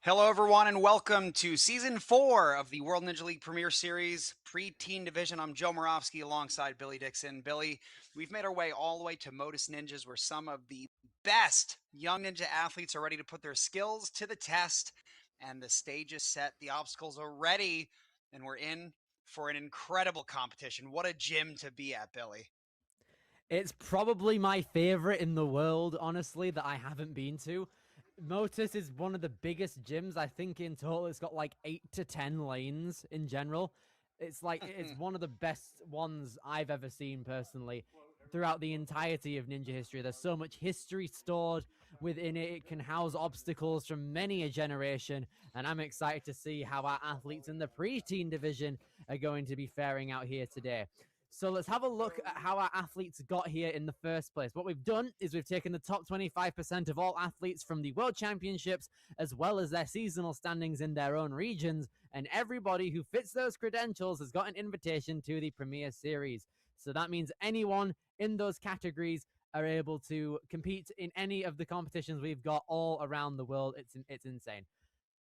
Hello, everyone, and welcome to Season 4 of the World Ninja League Premier Series Preteen Division. I'm Joe Moravsky alongside Billy Dixon. Billy, we've made our way all the way to Motus Ninjas, where some of the best young ninja athletes are ready to put their skills to the test, and the stage is set, the obstacles are ready, and we're in for an incredible competition. What a gym to be at, Billy. It's probably my favorite in the world, honestly, that I haven't been to. Motus is one of the biggest gyms. I think in total it's got like 8 to 10 lanes in general. It's one of the best ones I've ever seen personally throughout the entirety of ninja history. There's so much history stored within it. It can house obstacles from many a generation, and I'm excited to see how our athletes in the preteen division are going to be faring out here today. So let's have a look at how our athletes got here in the first place. What we've done is we've taken the top 25% of all athletes from the World Championships, as well as their seasonal standings in their own regions, and everybody who fits those credentials has got an invitation to the Premier Series. So that means anyone in those categories are able to compete in any of the competitions we've got all around the world. It's insane.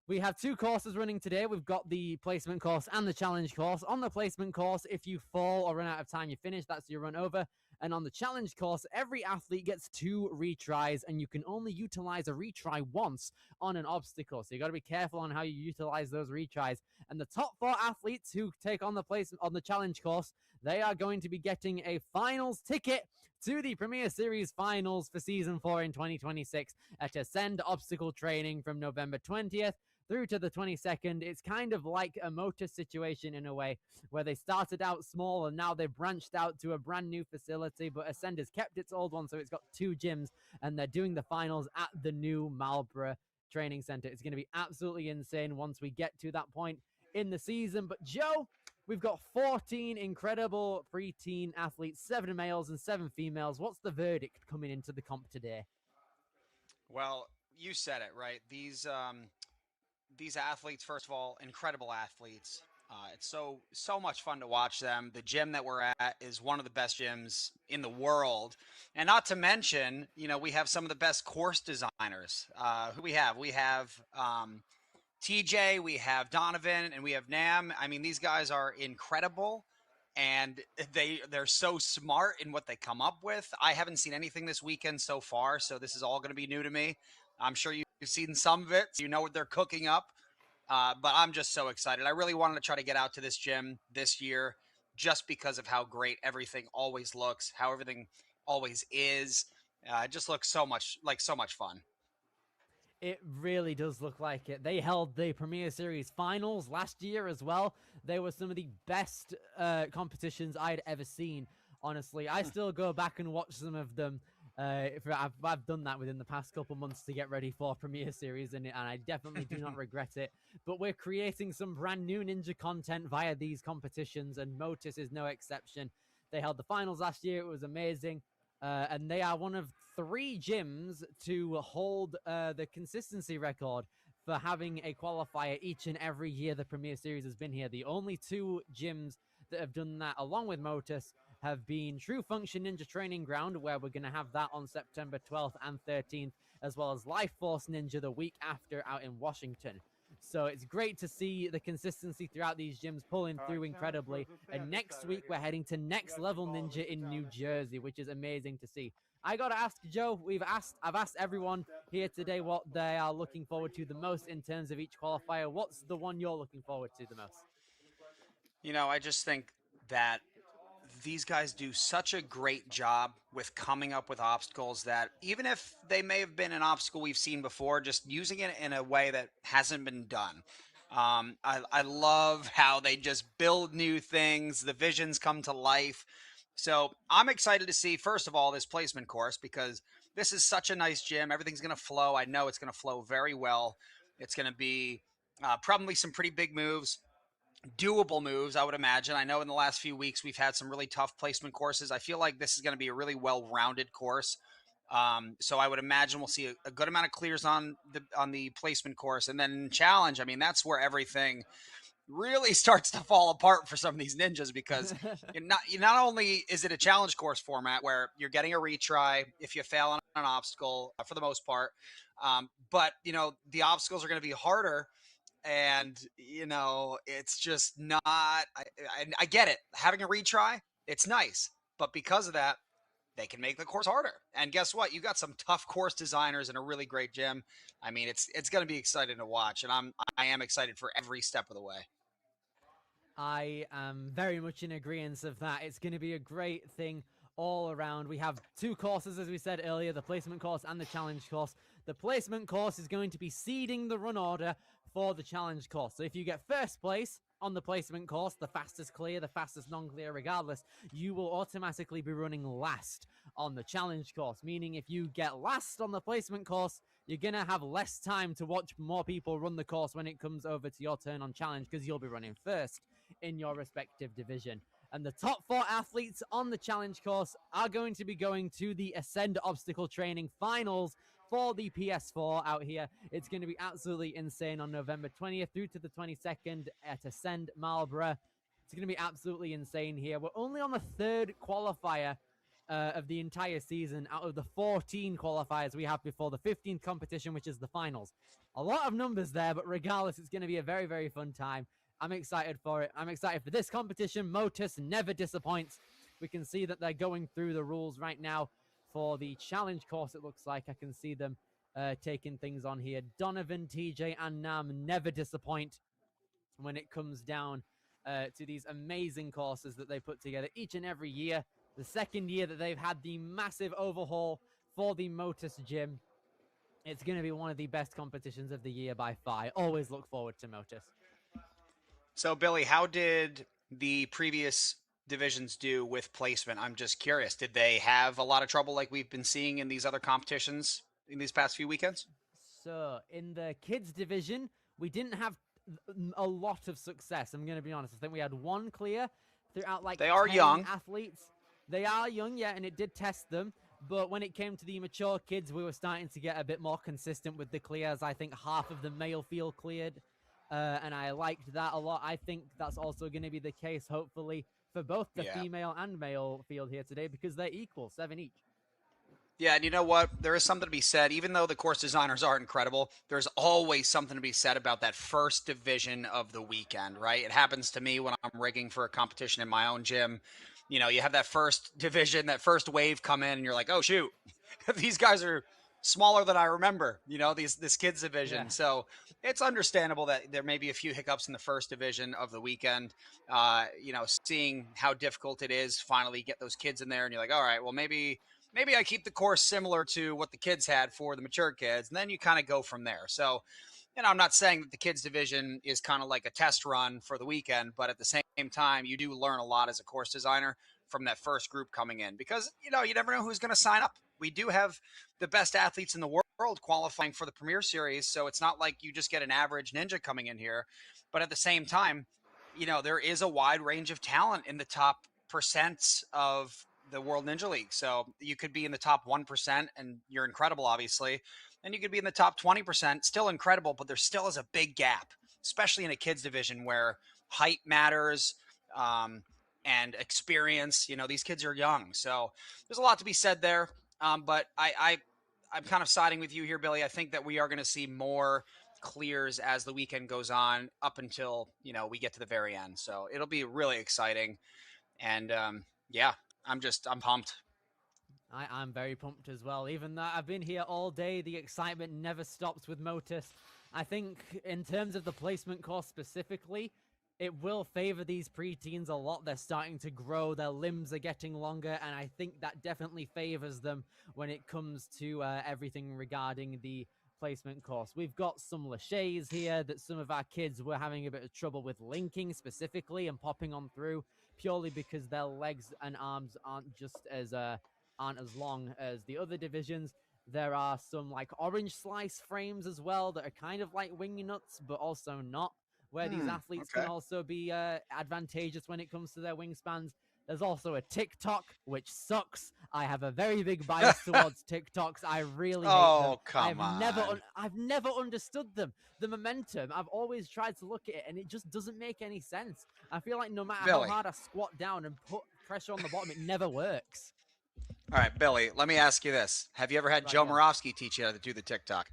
We have two courses running today. We've got the placement course and the challenge course. On the placement course, if you fall or run out of time, you finish. That's your run over. And on the challenge course, every athlete gets 2 retries, and you can only utilize a retry once on an obstacle. So you got to be careful on how you utilize those retries. And the top 4 athletes who take on the placement on the challenge course, they are going to be getting a finals ticket to the Premier Series finals for Season 4 in 2026 at Ascend Obstacle Training from November 20th through to the 22nd. It's kind of like a Motus situation in a way, where they started out small and now they've branched out to a brand new facility, but Ascend has kept its old one, so it's got 2 gyms, and they're doing the finals at the new Marlborough Training Center. It's going to be absolutely insane once we get to that point in the season. But Joe, we've got 14 incredible preteen athletes, 7 males and 7 females. What's the verdict coming into the comp today? Well, you said it, right? These athletes, first of all, incredible athletes. It's so much fun to watch them. The gym that we're at is one of the best gyms in the world, and not to mention, we have some of the best course designers. Who we have? We have TJ, we have Donovan, and we have Nam. I mean, these guys are incredible, and they're so smart in what they come up with. I haven't seen anything this weekend so far, so this is all going to be new to me. I'm sure you've seen some of it, so you know what they're cooking up. But I'm just so excited. I really wanted to try to get out to this gym this year just because of how great everything always looks, how everything always is. It just looks so much fun. It really does look like it. They held the Premier Series finals last year as well. They were some of the best competitions I'd ever seen. Honestly, I still go back and watch some of them. I've done that within the past couple months to get ready for Premier Series, and I definitely do not regret it. But we're creating some brand new ninja content via these competitions, and Motus is no exception. They held the finals last year. It was amazing. And they are one of 3 gyms to hold the consistency record for having a qualifier each and every year the Premier Series has been here. The only 2 gyms that have done that, along with Motus, have been True Function Ninja Training Ground, where we're going to have that on September 12th and 13th, as well as Life Force Ninja the week after out in Washington. So it's great to see the consistency throughout these gyms pulling through incredibly. And next week, we're heading to Next Level Ninja in New Jersey, which is amazing to see. I got to ask, Joe, I've asked everyone here today what they are looking forward to the most in terms of each qualifier. What's the one you're looking forward to the most? I just think that these guys do such a great job with coming up with obstacles that even if they may have been an obstacle we've seen before, just using it in a way that hasn't been done. I love how they just build new things, the visions come to life. So I'm excited to see, first of all, this placement course because this is such a nice gym. Everything's going to flow. I know it's going to flow very well. It's going to be probably some pretty big moves, doable moves, I would imagine. I know in the last few weeks we've had some really tough placement courses. I feel like this is going to be a really well-rounded course. So I would imagine we'll see a good amount of clears on the placement course, and then challenge. I mean, that's where everything really starts to fall apart for some of these ninjas because not only is it a challenge course format where you're getting a retry if you fail on an obstacle for the most part, But the obstacles are going to be harder, and it's just not. I get it. Having a retry, it's nice, but because of that, they can make the course harder. And guess what? You got some tough course designers in a really great gym. I mean, it's going to be exciting to watch, and I am excited for every step of the way. I am very much in agreement of that. It's going to be a great thing all around. We have two courses, as we said earlier, the placement course and the challenge course. The placement course is going to be seeding the run order for the challenge course. So if you get first place on the placement course, the fastest clear, the fastest non-clear regardless, you will automatically be running last on the challenge course, meaning if you get last on the placement course, you're going to have less time to watch more people run the course when it comes over to your turn on challenge because you'll be running first in your respective division. And the top 4 athletes on the challenge course are going to be going to the Ascend Obstacle Training Finals for the PS4 out here. It's going to be absolutely insane on November 20th through to the 22nd at Ascend Marlborough. It's going to be absolutely insane here. We're only on the 3rd qualifier of the entire season out of the 14 qualifiers we have before the 15th competition, which is the finals. A lot of numbers there, but regardless, it's going to be a very, very fun time. I'm excited for it. I'm excited for this competition. Motus never disappoints. We can see that they're going through the rules right now for the challenge course. It looks like I can see them taking things on here. Donovan, TJ, and Nam never disappoint when it comes down to these amazing courses that they put together each and every year. The second year that they've had the massive overhaul for the Motus gym. It's going to be one of the best competitions of the year by far. I always look forward to Motus. So, Billy, how did the previous divisions do with placement? I'm just curious. Did they have a lot of trouble like we've been seeing in these other competitions in these past few weekends? So, in the kids division, we didn't have a lot of success. I'm going to be honest. I think we had one clear throughout like They are 10 young. athletes. They are young, yeah, and it did test them. But when it came to the mature kids, we were starting to get a bit more consistent with the clears. I think half of the male field cleared. And I liked that a lot. I think that's also going to be the case, hopefully, for both the female and male field here today because they're equal, 7 each. Yeah, and you know what? There is something to be said. Even though the course designers are incredible, there's always something to be said about that first division of the weekend, right? It happens to me when I'm rigging for a competition in my own gym. You have that first division, that first wave come in, and you're like, oh, shoot, these guys are smaller than I remember, this kids division. Yeah. So it's understandable that there may be a few hiccups in the first division of the weekend. Seeing how difficult it is finally get those kids in there, and you're like, all right, well, maybe I keep the course similar to what the kids had for the mature kids, and then you kind of go from there. So, I'm not saying that the kids division is kind of like a test run for the weekend, but at the same time, you do learn a lot as a course designer from that first group coming in because, you never know who's going to sign up. We do have the best athletes in the world qualifying for the Premier Series, so it's not like you just get an average ninja coming in here. But at the same time, there is a wide range of talent in the top percents of the World Ninja League. So you could be in the top 1% and you're incredible, obviously. And you could be in the top 20%, still incredible, but there still is a big gap, especially in a kids division where height matters and experience. These kids are young. So there's a lot to be said there. But I'm kind of siding with you here, Billy. I think that we are going to see more clears as the weekend goes on up until, we get to the very end. So it'll be really exciting. And yeah, I'm pumped. I'm very pumped as well. Even though I've been here all day, the excitement never stops with Motus. I think in terms of the placement course specifically, it will favor these preteens a lot. They're starting to grow, their limbs are getting longer, and I think that definitely favors them when it comes to everything regarding the placement course. We've got some laches here that some of our kids were having a bit of trouble with linking specifically and popping on through purely because their legs and arms aren't as long as the other divisions. There are some like orange slice frames as well that are kind of like wing nuts, but also not, where these athletes can also be advantageous when it comes to their wingspans. There's also a TikTok, which sucks. I have a very big bias towards TikToks. I really hate them. Oh, come on. I've never understood them. The momentum, I've always tried to look at it, and it just doesn't make any sense. I feel like no matter how hard I squat down and put pressure on the bottom, it never works. All right, Billy, let me ask you this. Have you ever had Joe Moravsky teach you how to do the TikTok?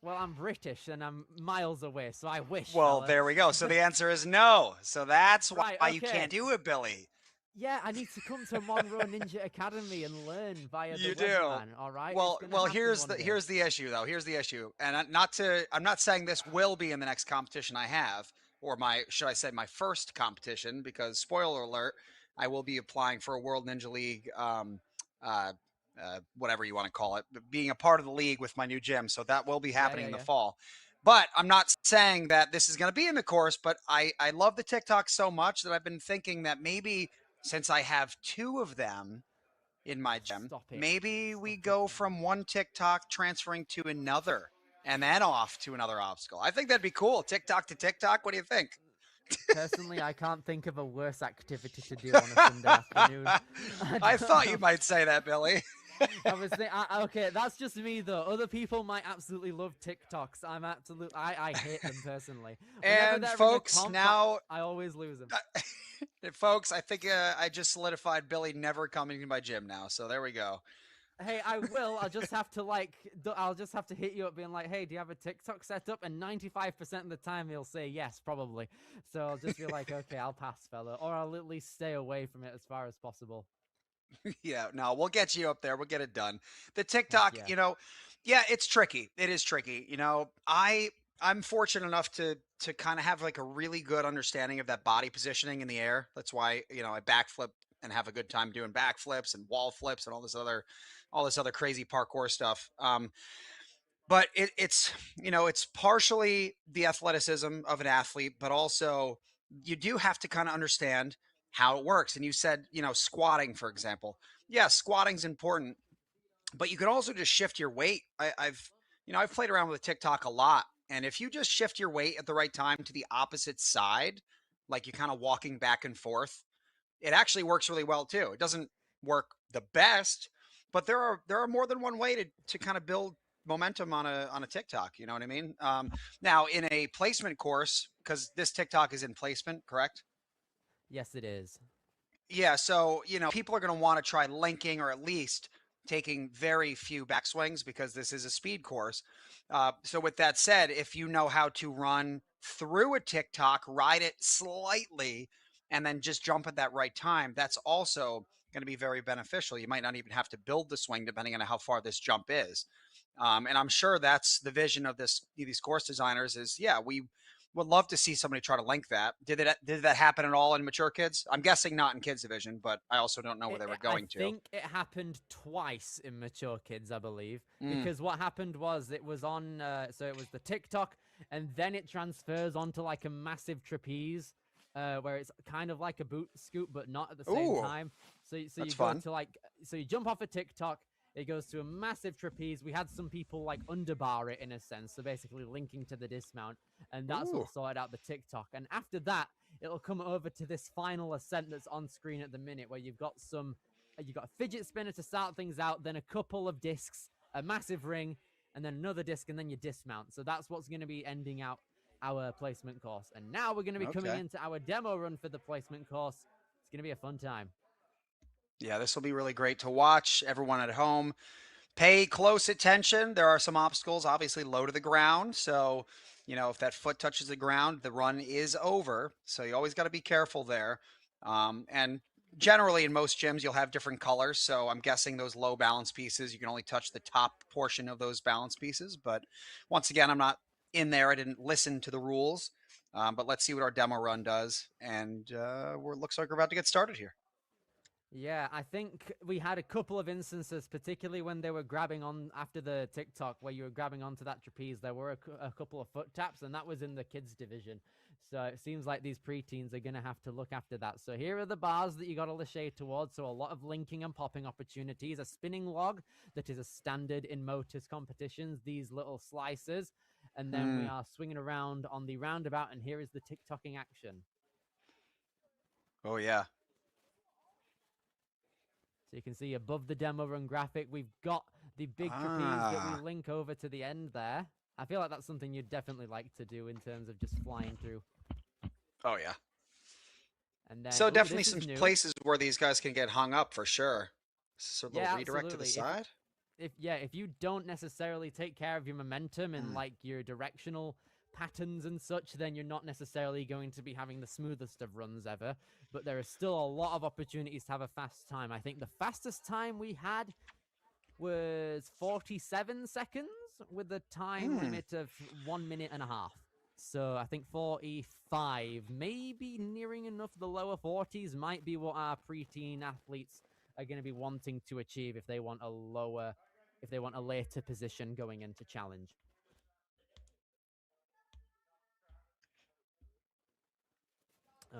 Well, I'm British and I'm miles away, so I wish, Well, fella. there we go. So the answer is no. So that's Right, why you okay. can't do it, Billy. Yeah, I need to come to Monroe Ninja Academy and learn via the You do. webman. All right, it's Well, gonna well, happen here's one the day. here's the issue though. Here's the issue, and I'm not saying this will be in the next competition I have, or my should I say my first competition, because spoiler alert, I will be applying for a World Ninja League, uh, whatever you want to call it, being a part of the league with my new gym. So that will be Yeah, happening yeah, in the yeah. fall. But I'm not saying that this is going to be in the course. But I love the TikTok so much that I've been thinking that maybe since I have two of them in my Oh, gym. stop it. Maybe we Stop it, go man. from one TikTok transferring to another and then off to another obstacle. I think that'd be cool. TikTok to TikTok. What do you think? Personally, I can't think of a worse activity to do on a Sunday afternoon. I I thought you don't. might say that, Billy. I was thinking, okay, that's just me though. Other people might absolutely love TikToks. I hate them personally. Whenever And they're in a folks, comp, now, I always lose them. folks, I think I just solidified Billy never coming to my gym now. So there we go. Hey, I will. I'll just have to I'll just have to hit you up being like, hey, do you have a TikTok set up? And 95% of the time he'll say yes, probably. So I'll just be like, okay, I'll pass, fella. Or I'll at least stay away from it as far as possible. Yeah, no, we'll get you up there. We'll get it done. The Heck TikTok, yeah. yeah, it's tricky. It is tricky. I'm fortunate enough to kind of have like a really good understanding of that body positioning in the air. That's why, I backflip and have a good time doing backflips and wall flips and all this other crazy parkour stuff. But it's partially the athleticism of an athlete, but also you do have to kind of understand how it works. And you said, squatting, for example. Yeah, squatting's important, but you can also just shift your weight. I've played around with TikTok a lot, and if you just shift your weight at the right time to the opposite side, like you're kind of walking back and forth, it actually works really well too. It doesn't work the best, but there are more than one way to kind of build momentum on a TikTok. You know what I mean? Now in a placement course, because this TikTok is in placement, correct? Yes, it is. Yeah, so people are going to want to try linking or at least taking very few backswings because this is a speed course. So with that said, if you know how to run through a TikTok, ride it slightly, and then just jump at that right time, that's also going to be very beneficial. You might not even have to build the swing depending on how far this jump is. And I'm sure that's the vision of these course designers is, yeah, we would love to see somebody try to link that. Did that happen at all in mature kids? I'm guessing not in kids division, but I also don't know where they were I going to. think it happened twice in mature kids, I believe, Mm. because what happened was it was on, so it was the TikTok, and then it transfers onto like a massive trapeze, where it's kind of like a boot scoop, but not at the same Ooh, time. So that's you go fun. to so you jump off a TikTok. It goes to a massive trapeze. We had some people like underbar it in a sense, so basically linking to the dismount, and that's Ooh, what sorted out the TikTok. And after that, it'll come over to this final ascent that's on screen at the minute, where you've got a fidget spinner to start things out, then a couple of discs, a massive ring, and then another disc, and then you dismount. So that's what's going to be ending out our placement course. And now we're going to be coming okay. into our demo run for the placement course. It's going to be a fun time. Yeah, this will be really great to watch. Everyone at home, pay close attention. There are some obstacles, obviously low to the ground. So, if that foot touches the ground, the run is over. So you always got to be careful there. And generally, in most gyms, you'll have different colors. So I'm guessing those low balance pieces, you can only touch the top portion of those balance pieces. But once again, I'm not in there. I didn't listen to the rules. But let's see what our demo run does. And looks like we're about to get started here. Yeah, I think we had a couple of instances, particularly when they were grabbing on after the TikTok, where you were grabbing onto that trapeze. There were a couple of foot taps, and that was in the kids division. So it seems like these preteens are going to have to look after that. So here are the bars that you got to shade towards. So a lot of linking and popping opportunities. A spinning log that is a standard in Motus competitions. These little slices, and then we Hmm. are swinging around on the roundabout. And here is the TikToking action. Oh, yeah. So you can see above the demo run graphic, we've got the big trapeze that we Ah. link over to the end there. I feel like that's something you'd definitely like to do in terms of just flying through. Oh, yeah. And then, So oh, definitely this some is new. places where these guys can get hung up for sure. So a little Yeah, redirect to the absolutely. If side. if you don't necessarily take care of your momentum and like your directional patterns and such, then you're not necessarily going to be having the smoothest of runs ever. But there are still a lot of opportunities to have a fast time. I think the fastest time we had was 47 seconds with a time limit of 1 minute and a half. So I think 45, maybe nearing enough the lower 40s, might be what our preteen athletes are going to be wanting to achieve if they want a later position going into challenge.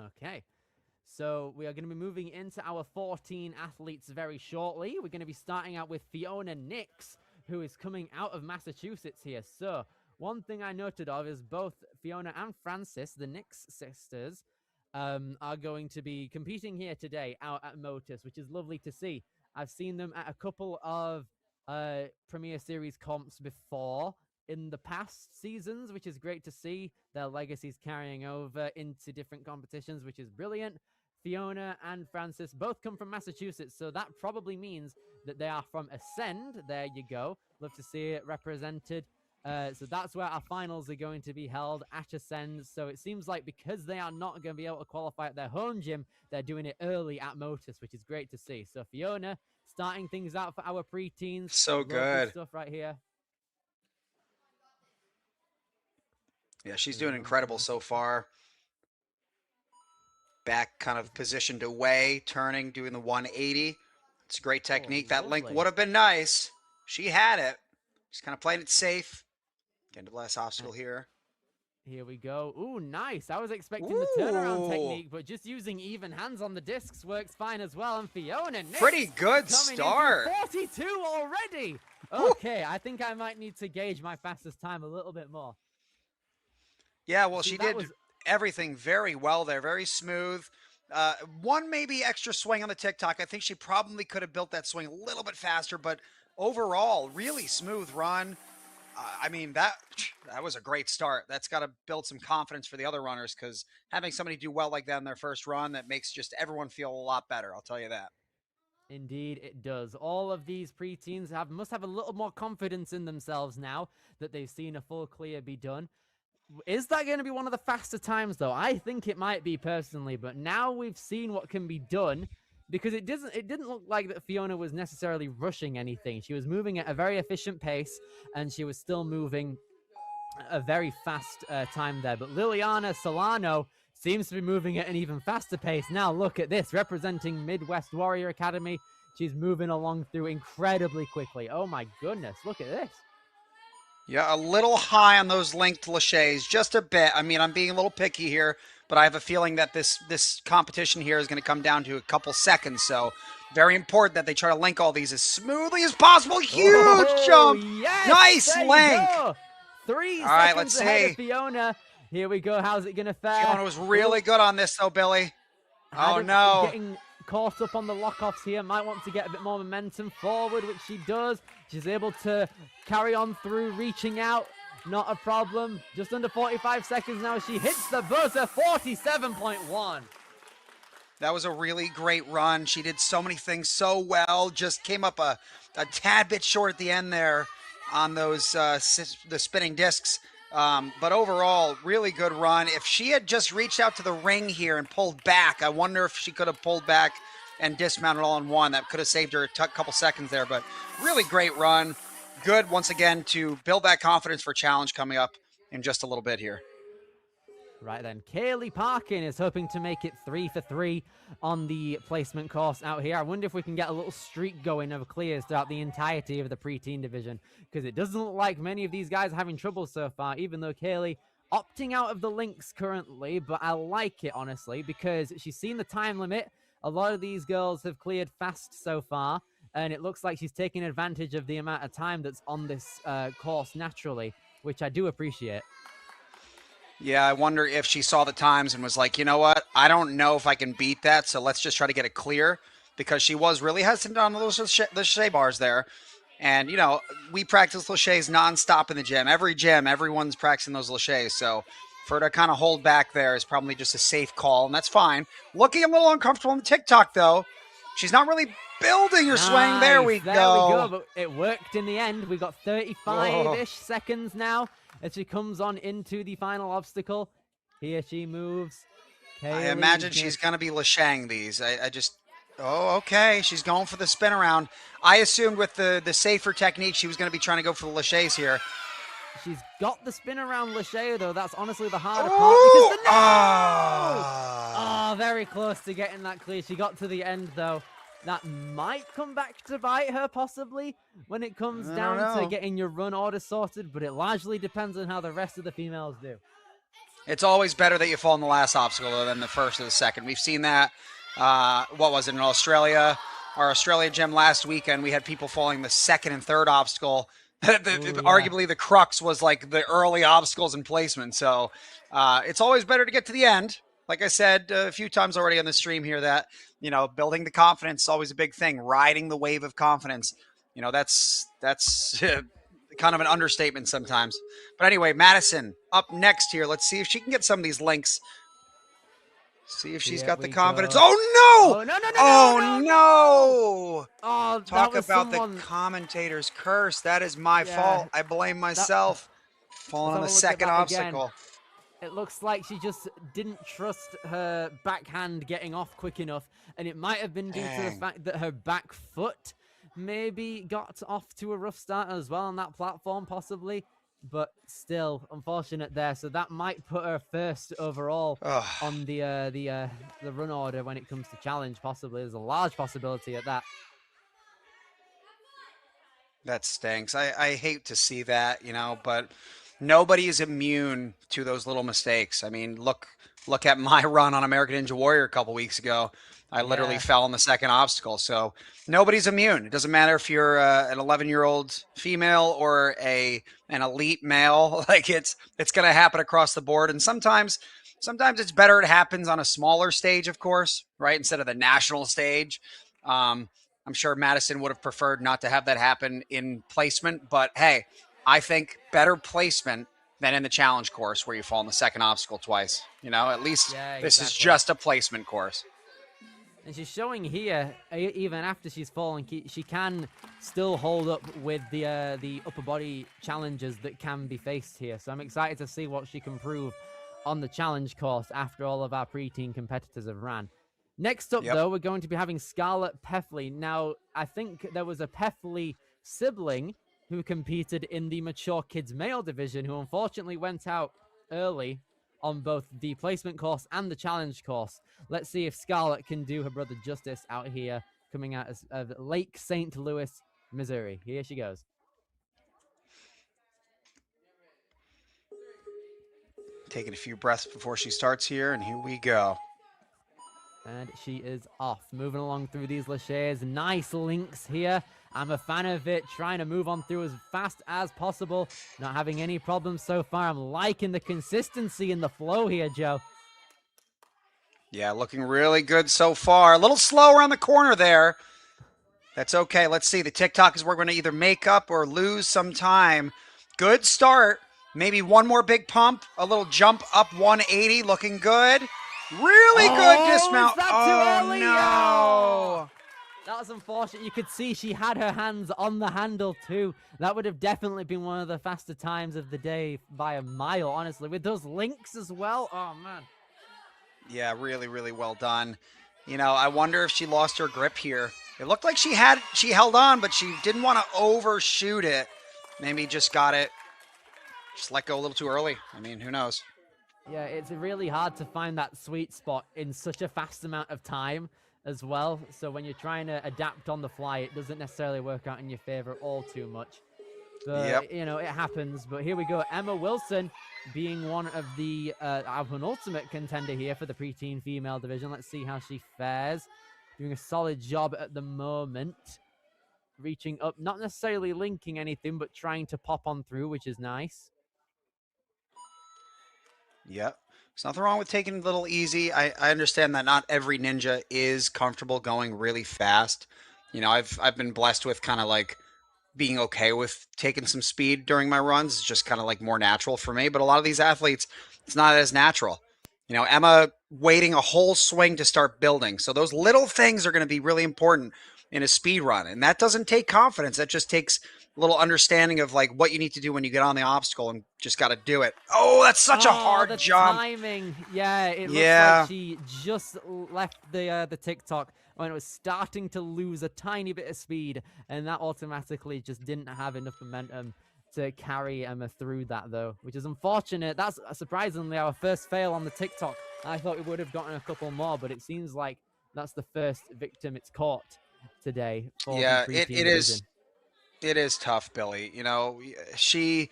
Okay. So we are going to be moving into our 14 athletes very shortly. We're going to be starting out with Fiona Nix, who is coming out of Massachusetts here. So one thing I noted of is both Fiona and Frances, the Nix sisters, are going to be competing here today out at Motus, which is lovely to see. I've seen them at a couple of Premier Series comps before in the past seasons, which is great to see. Their legacies carrying over into different competitions, which is brilliant. Fiona and Frances both come from Massachusetts, so that probably means that they are from Ascend. There you go. Love to see it represented. So that's where our finals are going to be held at Ascend. So it seems like because they are not going to be able to qualify at their home gym, they're doing it early at Motus, which is great to see. So Fiona starting things out for our preteens. So lovely good stuff right here. Yeah, she's doing incredible so far. Back kind of positioned away, turning, doing the 180. It's a great technique. That link would have been nice. She had it. Just kind of playing it safe. Getting to the last obstacle here. Here we go. Ooh, nice. I was expecting the turnaround technique, but just using even hands on the discs works fine as well. And Fiona Nix pretty good start. 42 already. Okay, I think I might need to gauge my fastest time a little bit more. Yeah, well, she did everything very well there. Very smooth. One maybe extra swing on the TikTok. I think she probably could have built that swing a little bit faster, but overall, really smooth run. I mean, that was a great start. That's got to build some confidence for the other runners, because having somebody do well like that in their first run, that makes just everyone feel a lot better. I'll tell you that. Indeed, it does. All of these preteens must have a little more confidence in themselves now that they've seen a full clear be done. Is that going to be one of the faster times, though? I think it might be, personally, but now we've seen what can be done, because it didn't look like that Fiona was necessarily rushing anything. She was moving at a very efficient pace, and she was still moving a very fast time there. But Liliana Solano seems to be moving at an even faster pace. Now look at this, representing Midwest Warrior Academy. She's moving along through incredibly quickly. Oh my goodness, look at this. Yeah, a little high on those linked laches, just a bit. I mean, I'm being a little picky here, but I have a feeling that this competition here is going to come down to a couple seconds. So very important that they try to link all these as smoothly as possible. Huge jump. Yes, nice link. 3 seconds ahead of Fiona. Here we go. How's it going to fare? Fiona was really good on this, though, Billy. Oh, no. Getting caught up on the lockoffs here. Might want to get a bit more momentum forward, which she does. She's able to carry on through, reaching out. Not a problem. Just under 45 seconds now. She hits the buzzer, 47.1. That was a really great run. She did so many things so well. Just came up a tad bit short at the end there on those the spinning discs. But overall, really good run. If she had just reached out to the ring here and pulled back, I wonder if she could have pulled back and dismounted all in one. That could have saved her a couple seconds there. But really great run. Good, once again, to build that confidence for challenge coming up in just a little bit here. Right then, Kaylee Parkin is hoping to make it 3 for 3 on the placement course out here. I wonder if we can get a little streak going of clears throughout the entirety of the preteen division, because it doesn't look like many of these guys are having trouble so far, even though Kaylee opting out of the links currently. But I like it, honestly, because she's seen the time limit. A lot of these girls have cleared fast so far, and it looks like she's taking advantage of the amount of time that's on this course naturally, which I do appreciate. Yeah, I wonder if she saw the times and was like, you know what? I don't know if I can beat that, so let's just try to get it clear, because she was really hesitant on those lache bars there. And, you know, we practice laches nonstop in the gym. Every gym, everyone's practicing those laches. So for her to kind of hold back there is probably just a safe call, and that's fine. Looking a little uncomfortable on the TikTok, though. She's not really building her swing. There Nice. we There we go. go. But it worked in the end. We got Oh, 35-ish seconds now as she comes on into the final obstacle. Here she moves. I Kaylee imagine is gonna. she's going to be Lashang these. I just. Oh, okay. She's going for the spin around. I assumed with the safer technique, she was going to be trying to go for the Lachey's here. She's got the spin around Lachey, though. That's honestly the harder part Oh, because the ah. Oh, very close to getting that clear. She got to the end, though. That might come back to bite her, possibly, when it comes I down don't to know. getting your run order sorted, but it largely depends on how the rest of the females do. It's always better that you fall in the last obstacle than the first or the second. We've seen that. What was it in Australia? Our Australia gym last weekend, we had people falling the second and third obstacle. Ooh, yeah. Arguably, the crux was like the early obstacles and placement. So it's always better to get to the end. Like I said a few times already on the stream here, that building the confidence is always a big thing. Riding the wave of confidence. That's kind of an understatement sometimes. But anyway, Madison up next here. Let's see if she can get some of these links. See if she's Here got the we confidence. go. Oh no! Oh, no, no, no, Oh no, no, no! Oh, Talk that was about someone. the commentator's curse. That is my Yeah, fault. I blame myself. Falling on the let's have a look at second that again. obstacle. It looks like she just didn't trust her backhand getting off quick enough, and it might have been due to the Dang. fact that her back foot maybe got off to a rough start as well on that platform, possibly. But still, unfortunate there. So that might put her first overall Ugh, on the run order when it comes to challenge. Possibly, there's a large possibility at that. that stinks. I hate to see that, but nobody is immune to those little mistakes. I mean, look at my run on American Ninja Warrior a couple weeks ago. I literally Yeah, fell in the second obstacle. So nobody's immune. It doesn't matter if you're an 11-year-old female or an elite male. Like it's going to happen across the board. And sometimes it's better it happens on a smaller stage, of course, right, instead of the national stage. I'm sure Madison would have preferred not to have that happen in placement, but hey, I think better placement than in the challenge course where you fall in the second obstacle twice. At least yeah, this is exactly. just a placement course. And she's showing here, even after she's fallen, she can still hold up with the upper body challenges that can be faced here. So I'm excited to see what she can prove on the challenge course after all of our preteen competitors have ran. Next up, Yep. though, we're going to be having Scarlett Peffley. Now, I think there was a Peffley sibling who competed in the mature kids male division who unfortunately went out early on both the placement course and the challenge course. Let's see if Scarlett can do her brother justice out here, coming out of Lake St. Louis, Missouri. Here she goes. Taking a few breaths before she starts here, and here we go. And she is off. Moving along through these Lachey's. Nice links here. I'm a fan of it. Trying to move on through as fast as possible. Not having any problems so far. I'm liking the consistency in the flow here, Joe. Yeah, looking really good so far. A little slow around the corner there. That's okay. Let's see. The TikTok is we're going to either make up or lose some time. Good start. Maybe one more big pump. A little jump up 180. Looking good. Really good dismount. Is that Oh, too early? no. That was unfortunate. You could see she had her hands on the handle too. That would have definitely been one of the faster times of the day by a mile, honestly. With those links as well. Oh, man. Yeah, really, really well done. I wonder if she lost her grip here. It looked like she held on, but she didn't want to overshoot it. Maybe just got it. Just let go a little too early. I mean, who knows? Yeah, it's really hard to find that sweet spot in such a fast amount of time as well. So when you're trying to adapt on the fly, it doesn't necessarily work out in your favor all too much. But, Yep. it happens. But here we go. Emma Wilson being one of the our penultimate contender here for the preteen female division. Let's see how she fares. Doing a solid job at the moment. Reaching up, not necessarily linking anything, but trying to pop on through, which is nice. Yep. There's nothing wrong with taking it a little easy. I understand that not every ninja is comfortable going really fast. I've been blessed with kind of like being okay with taking some speed during my runs. It's just kind of like more natural for me. But a lot of these athletes, it's not as natural. Emma waiting a whole swing to start building. So those little things are going to be really important in a speed run. And that doesn't take confidence. That just takes a little understanding of like what you need to do when you get on the obstacle and just got to do it. Oh, that's such a Oh, hard the jump. timing. Yeah, it looks like Yeah. she just left the TikTok when it was starting to lose a tiny bit of speed, and that automatically just didn't have enough momentum to carry Emma through that, though, which is unfortunate. That's surprisingly our first fail on the TikTok. I thought we would have gotten a couple more, but it seems like that's the first victim it's caught today for the Yeah, preteen it is division. it is tough, Billy. You know, she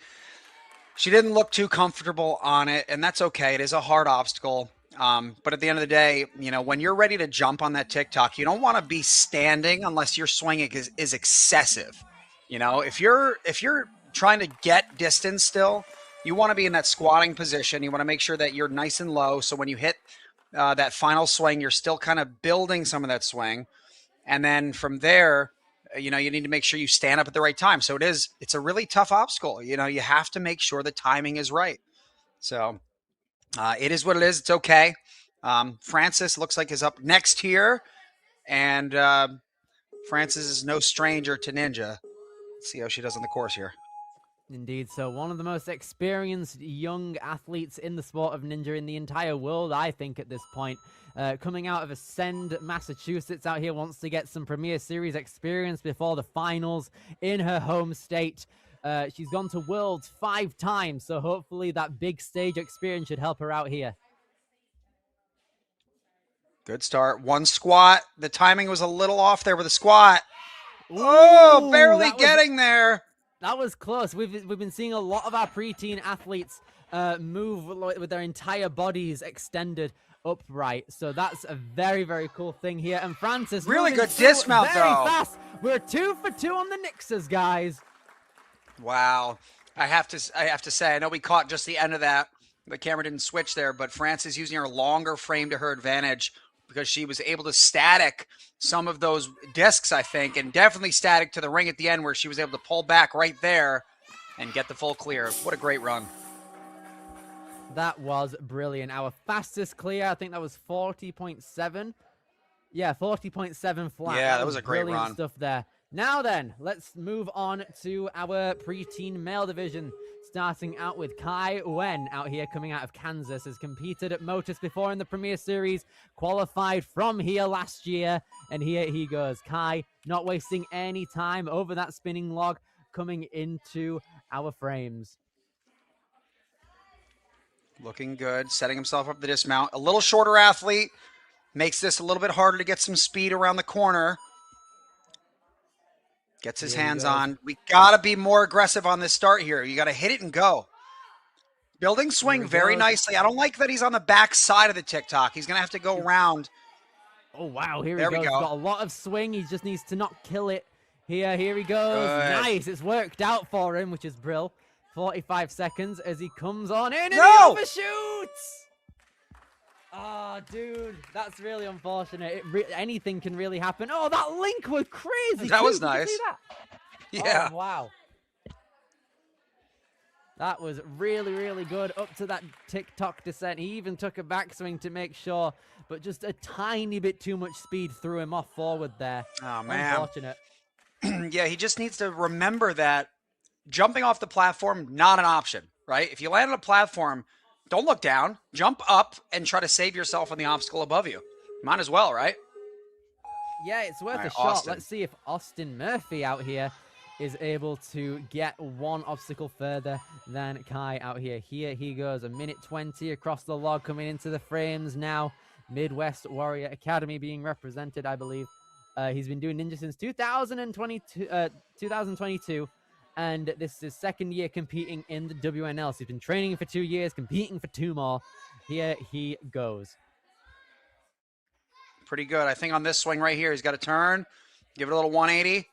didn't look too comfortable on it, and that's okay. It is a hard obstacle. But at the end of the day, you know, when you're ready to jump on that TikTok, you don't want to be standing unless your swing is excessive. You know, if you're trying to get distance still, you want to be in that squatting position. You want to make sure that you're nice and low, so when you hit that final swing, you're still kind of building some of that swing, and then from there, you know, you need to make sure you stand up at the right time. So it's a really tough obstacle. You know, you have to make sure the timing is right. So it is what it is. It's okay. Francis looks like is up next here, and Francis is no stranger to Ninja. Let's see how she does on the course here. Indeed, so one of the most experienced young athletes in the sport of ninja in the entire world, I think, at this point. Coming out of Ascend, Massachusetts, out here wants to get some Premier Series experience before the finals in her home state. She's gone to Worlds 5 times, so hopefully that big stage experience should help her out here. Good start. One squat. The timing was a little off there with the squat. Oh, Ooh, barely getting there. that was close. We've been seeing a lot of our preteen athletes move with their entire bodies extended upright. So that's a very, very cool thing here. And Francis, Really moving good dismount, very though. fast. We're 2 for 2 on the Nixers, guys. Wow. I have to say, I know we caught just the end of that. The camera didn't switch there, but Francis using her longer frame to her advantage because she was able to static some of those discs, I think, and definitely static to the ring at the end where she was able to pull back right there and get the full clear. What a great run. That was brilliant. Our fastest clear, I think that was 40.7. Yeah, 40.7 flat. Yeah, that was a great brilliant run. stuff there. Now then, let's move on to our preteen male division. Starting out with Kai Wen out here coming out of Kansas. Has competed at Motus before in the Premier Series. Qualified from here last year. And here he goes. Kai not wasting any time over that spinning log coming into our frames. Looking good, setting himself up the dismount. A little shorter athlete. Makes this a little bit harder to get some speed around the corner. Gets his hands on. We got to be more aggressive on this start here. You got to hit it and go. Building swing very nicely. I don't like that he's on the back side of the TikTok. He's going to have to go around. Oh, wow. Here There he goes. we go. Got a lot of swing. He just needs to not kill it. Here he goes. Good. Nice. It's worked out for him, which is brill. 45 seconds as he comes on in and he overshoots. Oh, dude, that's really unfortunate. Anything can really happen. Oh, that link was crazy. That was Did you nice. see that? Yeah. Oh, wow. That was really, really good. Up to that TikTok descent. He even took a backswing to make sure, but just a tiny bit too much speed threw him off forward there. Oh, man. Unfortunate. Yeah, he just needs to remember that jumping off the platform, not an option, right? If you land on a platform, don't look down. Jump up and try to save yourself on the obstacle above you. Might as well, right? Yeah, it's worth right, a shot. Austin. Let's see if Austin Murphy out here is able to get one obstacle further than Kai out here. Here he goes, a minute 20 across the log coming into the frames now. Midwest Warrior Academy being represented, I believe. He's been doing ninja since 2022, and this is his second year competing in the WNL. So he's been training for 2 years, competing for 2 more. Here he goes. Pretty good. I think on this swing right here, he's got to turn, give it a little 180.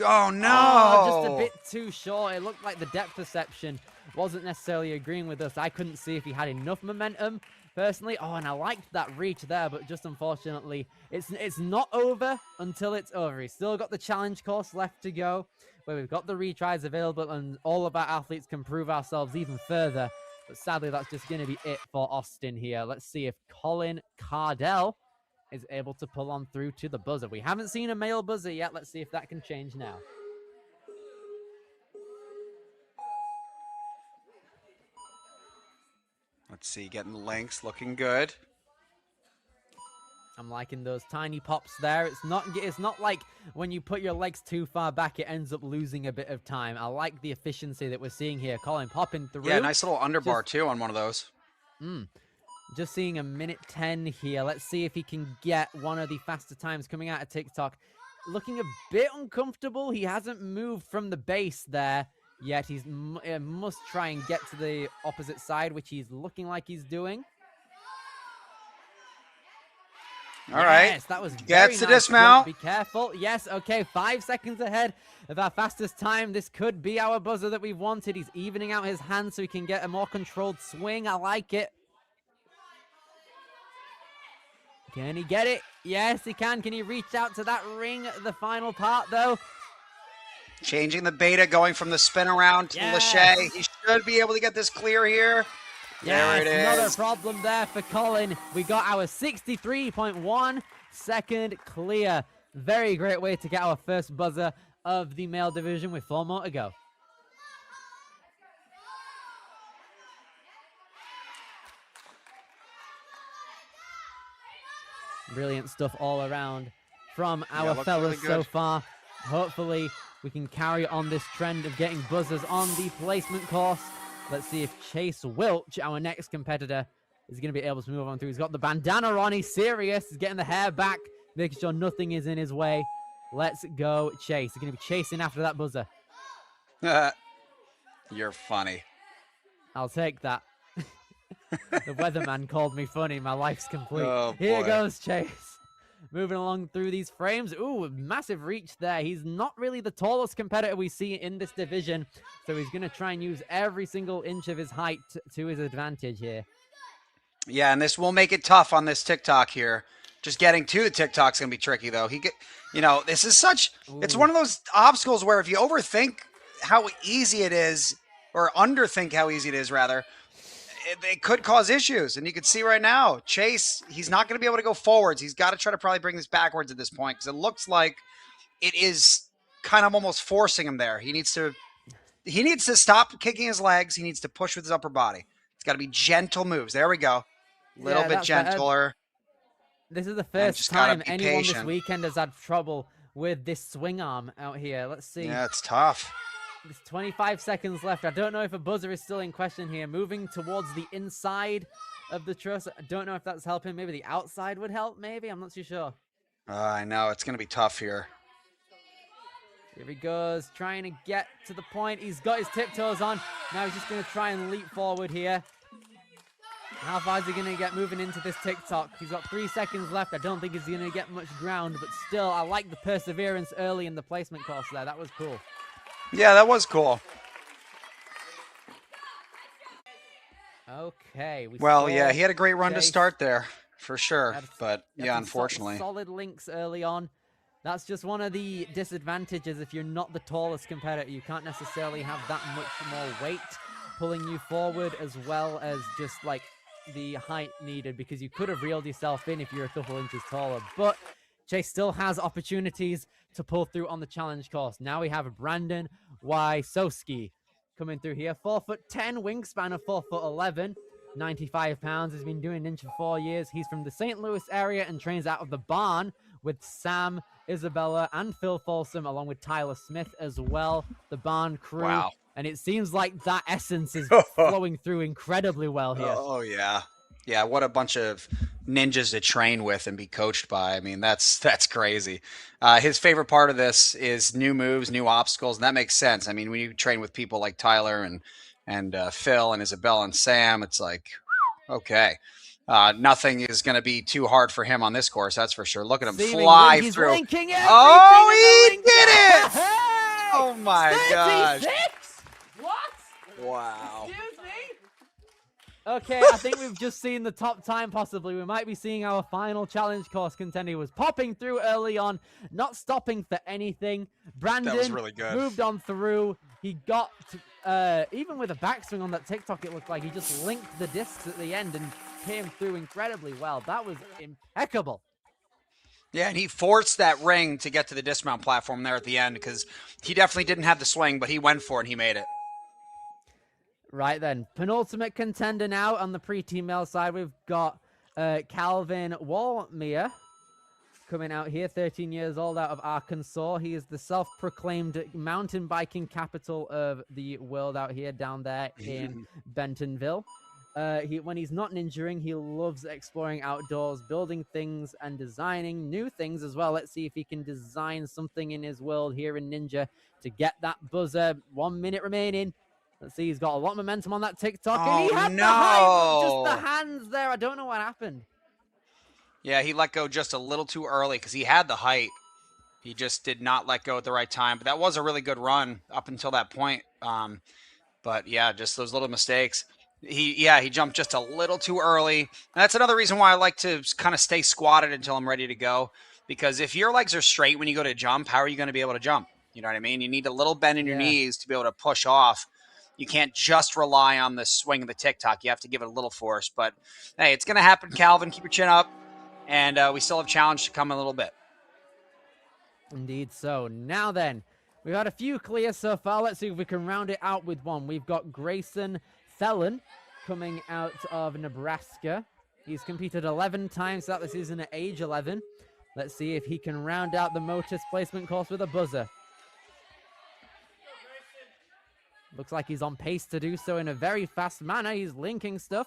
Oh, no. Oh, just a bit too short. It looked like the depth perception wasn't necessarily agreeing with us. I couldn't see if he had enough momentum, personally. Oh, and I liked that reach there, but just unfortunately, it's not over until it's over. He's still got the challenge course left to go, where we've got the retries available, and all of our athletes can prove ourselves even further. But sadly, that's just going to be it for Austin here. Let's see if Colin Cardell is able to pull on through to the buzzer. We haven't seen a male buzzer yet. Let's see if that can change now. Let's see, getting the links, looking good. I'm liking those tiny pops there. It's not like when you put your legs too far back, it ends up losing a bit of time. I like the efficiency that we're seeing here. Colin popping through. Yeah, nice little underbar too on one of those. Just seeing a minute 10 here. Let's see if he can get one of the faster times coming out of TikTok. Looking a bit uncomfortable. He hasn't moved from the base there yet. He must try and get to the opposite side, which he's looking like he's doing. All right. Yes, that was Gets the nice dismount. Jump. Be careful. Yes, okay, 5 seconds ahead of our fastest time. This could be our buzzer that we've wanted. He's evening out his hands so he can get a more controlled swing. I like it. Can he get it? Yes, he can. Can he reach out to that ring at the final part, though? Changing the beta, going from the spin around to Lachey. He should be able to get this clear here. Yes, there it is. Not a problem there for Colin. We got our 63.1 second clear. Very great way to get our first buzzer of the male division with 4 more to go. Brilliant stuff all around from our fellas so far. Hopefully, we can carry on this trend of getting buzzers on the placement course. Let's see if Chase Wilch, our next competitor, is going to be able to move on through. He's got the bandana on. He's serious. He's getting the hair back, making sure nothing is in his way. Let's go, Chase. He's going to be chasing after that buzzer. You're funny. I'll take that. The weatherman called me funny. My life's complete. Oh, Here boy. goes Chase. Moving along through these frames. Ooh, massive reach there. He's not really the tallest competitor we see in this division, so he's going to try and use every single inch of his height to his advantage here. Yeah, and this will make it tough on this TikTok here. Just getting to the TikTok's going to be tricky, though. This is such... Ooh. It's one of those obstacles where if you overthink how easy it is, or underthink how easy it is, rather, it could cause issues. And you can see right now, Chase, he's not going to be able to go forwards. He's got to try to probably bring this backwards at this point because it looks like it is kind of almost forcing him there. He needs to stop kicking his legs. He needs to push with his upper body. It's got to be gentle moves. There we go. A little bit gentler. This is the first time anyone this weekend has had trouble with this swing arm out here. Let's see. Yeah, it's tough. There's 25 seconds left. I don't know if a buzzer is still in question here. Moving towards the inside of the truss. I don't know if that's helping. Maybe the outside would help, maybe. I'm not too sure. I know. It's going to be tough here. Here he goes, trying to get to the point. He's got his tiptoes on. Now he's just going to try and leap forward here. How far is he going to get moving into this TikTok? He's got 3 seconds left. I don't think he's going to get much ground, but still, I like the perseverance early in the placement course there. That was cool. Yeah, that was cool. Okay. Yeah, he had a great run to start there, for sure. But, yeah, unfortunately. Solid links early on. That's just one of the disadvantages if you're not the tallest competitor. You can't necessarily have that much more weight pulling you forward as well as just, like, the height needed because you could have reeled yourself in if you're a couple inches taller. But Chase still has opportunities to pull through on the challenge course. Now we have Brandon Wysowski coming through here. 4'10", wingspan of 4'11", 95 pounds. He's been doing Ninja for 4 years. He's from the St. Louis area and trains out of the barn with Sam, Isabella, and Phil Folsom, along with Tyler Smith as well. The barn crew. Wow. And it seems like that essence is flowing through incredibly well here. Oh, yeah. Yeah, what a bunch of ninjas to train with and be coached by. I mean, that's crazy. His favorite part of this is new moves, new obstacles, and that makes sense. I mean, when you train with people like Tyler and Phil and Isabel and Sam, it's like, okay. Nothing is going to be too hard for him on this course, that's for sure. Look at him fly through. Oh, he did it! Oh, my gosh. What? Wow. Excuse me? Okay, I think we've just seen the top time possibly. We might be seeing our final challenge course contender. He was popping through early on, not stopping for anything. Brandon that was really good. Moved on through. He got, even with a backswing on that TikTok, it looked like he just linked the discs at the end and came through incredibly well. That was impeccable. Yeah, and he forced that ring to get to the dismount platform there at the end because he definitely didn't have the swing, but he went for it and he made it. Right then, penultimate contender now on the preteen male side. We've got Calvin Walmere coming out here, 13 years old, out of Arkansas. He is the self-proclaimed mountain biking capital of the world out here down there in Bentonville. When he's not ninjaing, he loves exploring outdoors, building things and designing new things as well. Let's see if he can design something in his world here in Ninja to get that buzzer. 1 minute remaining. Let's see, he's got a lot of momentum on that TikTok, and Oh he had the height, but just the no! hands there. I don't know what happened. Yeah, he let go just a little too early because he had the height. He just did not let go at the right time. But that was a really good run up until that point. But yeah, just those little mistakes. He jumped just a little too early. And that's another reason why I like to kind of stay squatted until I'm ready to go. Because if your legs are straight when you go to jump, how are you going to be able to jump? You know what I mean? You need a little bend in your Yeah. knees to be able to push off. You can't just rely on the swing of the TikTok. You have to give it a little force. But hey, it's going to happen, Calvin. Keep your chin up. And we still have challenge to come in a little bit. Indeed so. Now then, we've had a few clears so far. Let's see if we can round it out with one. We've got Grayson Thelen coming out of Nebraska. He's competed 11 times throughout the season at age 11. Let's see if he can round out the Motus placement course with a buzzer. Looks like he's on pace to do so in a very fast manner. He's linking stuff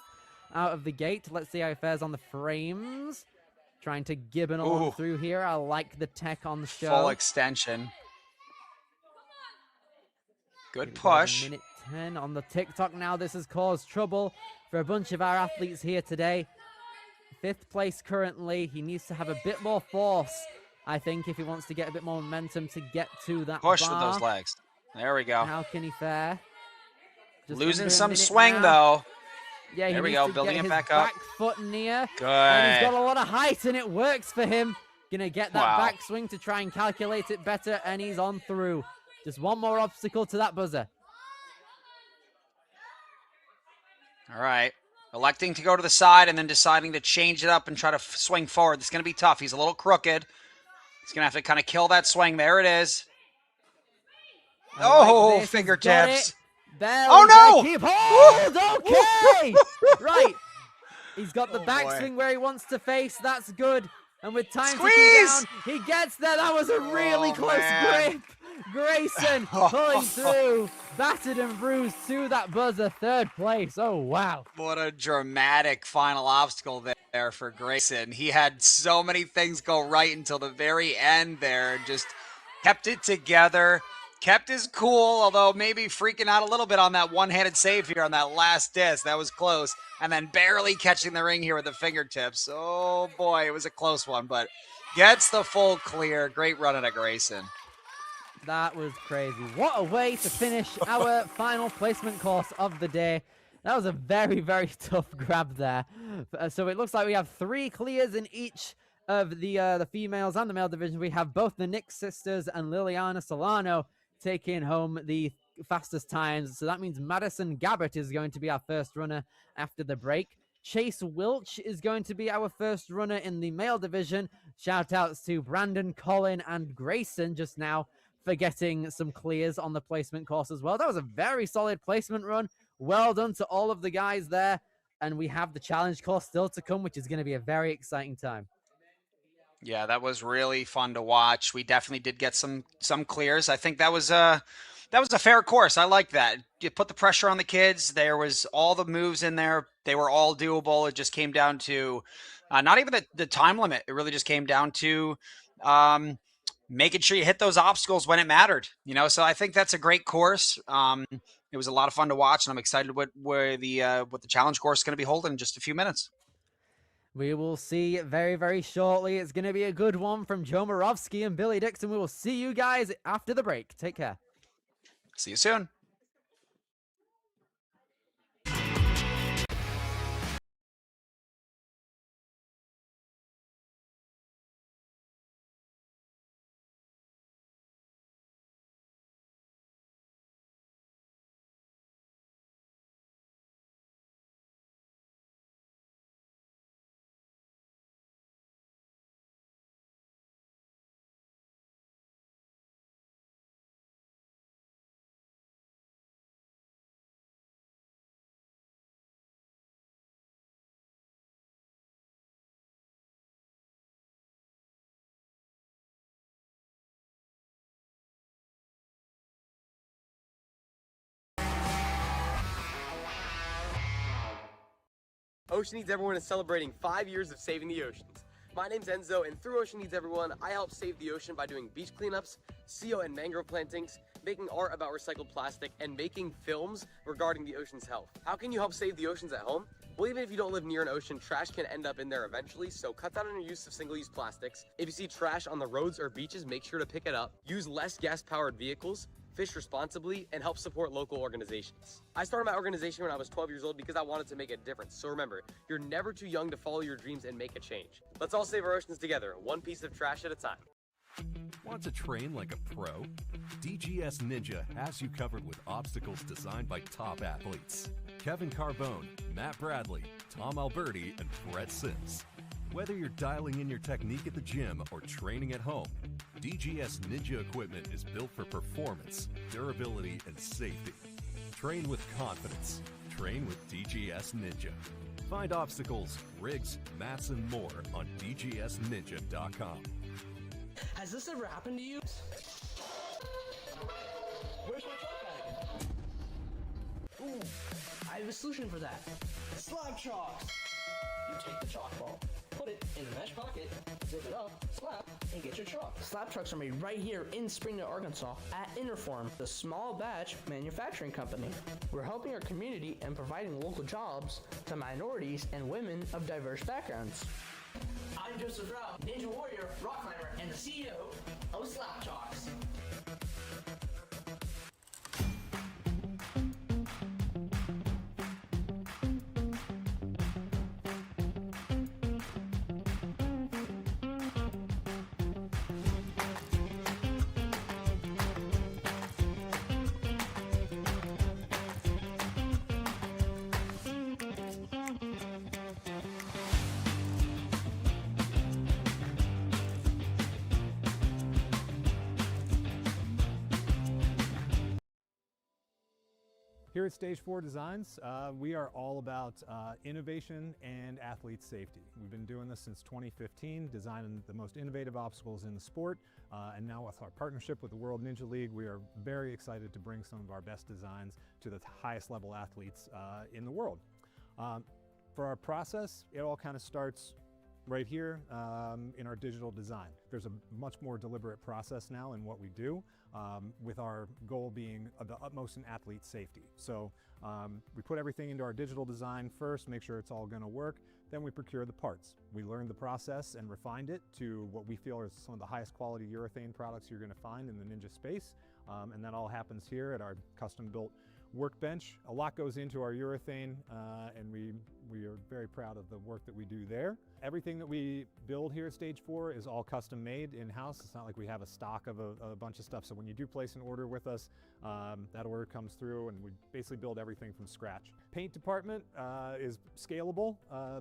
out of the gate. Let's see how he fares on the frames. Trying to gibbon along through here. I like the tech on the show. Full extension. Good Here push. minute 10 on the TikTok now. This has caused trouble for a bunch of our athletes here today. 5th place currently. He needs to have a bit more force, I think, if he wants to get a bit more momentum to get to that Push bar. with those legs. There we go. How can he fare? Just Losing some now. swing, though. Yeah, there we go. Building it back up. Back foot near. Good. And he's got a lot of height, and it works for him. Gonna get that Wow. backswing to try and calculate it better, and he's on through. Just one more obstacle to that buzzer. All right. Electing to go to the side and then deciding to change it up and try to swing forward. This is going to be tough. He's a little crooked. He's going to have to kind of kill that swing. There it is. Oh, fingertips. Oh, no! Keep hold! Okay! Right. He's got the backswing where he wants to face. That's good. And with time ticking down, he gets there. That was a really close grip. Grayson pulling through. Battered and bruised to that buzzer. 3rd place. Oh, wow. What a dramatic final obstacle there for Grayson. He had so many things go right until the very end there. Just kept it together. Kept his cool, although maybe freaking out a little bit on that one-handed save here on that last disc. That was close. And then barely catching the ring here with the fingertips. Oh, boy, it was a close one, but gets the full clear. Great run at Grayson. That was crazy. What a way to finish our final placement course of the day. That was a very, very tough grab there. So it looks like we have 3 clears in each of the females and the male division. We have both the Nick sisters and Liliana Solano taking home the fastest times. So that means Madison Gabbert is going to be our first runner after the break. Chase Wilch is going to be our first runner in the male division. Shout outs to Brandon, Colin, and Grayson just now for getting some clears on the placement course as well. That was a very solid placement run. Well done to all of the guys there. And we have the challenge course still to come, which is going to be a very exciting time. Yeah, that was really fun to watch. We definitely did get some clears. I think that was a fair course. I like that. You put the pressure on the kids. There was all the moves in there. They were all doable. It just came down to not even the time limit. It really just came down to making sure you hit those obstacles when it mattered. You know, so I think that's a great course. It was a lot of fun to watch, and I'm excited what the challenge course is going to be holding in just a few minutes. We will see very, very shortly. It's going to be a good one from Joe Morovsky and Billy Dixon. We will see you guys after the break. Take care. See you soon. Ocean Needs Everyone is celebrating 5 years of saving the oceans. My name's Enzo, and through Ocean Needs Everyone, I help save the ocean by doing beach cleanups, seal and mangrove plantings, making art about recycled plastic, and making films regarding the ocean's health. How can you help save the oceans at home? Well, even if you don't live near an ocean, trash can end up in there eventually, so cut down on your use of single-use plastics. If you see trash on the roads or beaches, make sure to pick it up. Use less gas-powered vehicles, fish responsibly, and help support local organizations. I started my organization when I was 12 years old because I wanted to make a difference. So remember, you're never too young to follow your dreams and make a change. Let's all save our oceans together, one piece of trash at a time. Want to train like a pro? DGS Ninja has you covered with obstacles designed by top athletes. Kevin Carbone, Matt Bradley, Tom Alberti, and Brett Sims. Whether you're dialing in your technique at the gym or training at home, DGS Ninja equipment is built for performance, durability, and safety. Train with confidence. Train with DGS Ninja. Find obstacles, rigs, mats, and more on dgsninja.com. Has this ever happened to you? Where's my chalk bag? Ooh, I have a solution for that. Slab chalks! You take the chalk ball, put it in the mesh pocket, zip it up, slap, and get your chalk. Slab chalks are made right here in Springdale, Arkansas at Interform, the small batch manufacturing company. We're helping our community and providing local jobs to minorities and women of diverse backgrounds. I'm Joseph Rao, Ninja Warrior, rock climber, and the CEO of Slap Chalks. Here at Stage 4 Designs, we are all about innovation and athlete safety. We've been doing this since 2015, designing the most innovative obstacles in the sport, and now with our partnership with the World Ninja League, we are very excited to bring some of our best designs to the highest level athletes in the world. For our process, it all kind of starts right here in our digital design. There's a much more deliberate process now in what we do, with our goal being the utmost in athlete safety. So we put everything into our digital design first, make sure it's all going to work, then we procure the parts. We learned the process and refined it to what we feel are some of the highest quality urethane products you're going to find in the Ninja space, and that all happens here at our custom-built workbench. A lot goes into our urethane, and we are very proud of the work that we do there. Everything that we build here at Stage 4 is all custom made in-house. It's not like we have a stock of a bunch of stuff. So when you do place an order with us, that order comes through and we basically build everything from scratch. Paint department is scalable.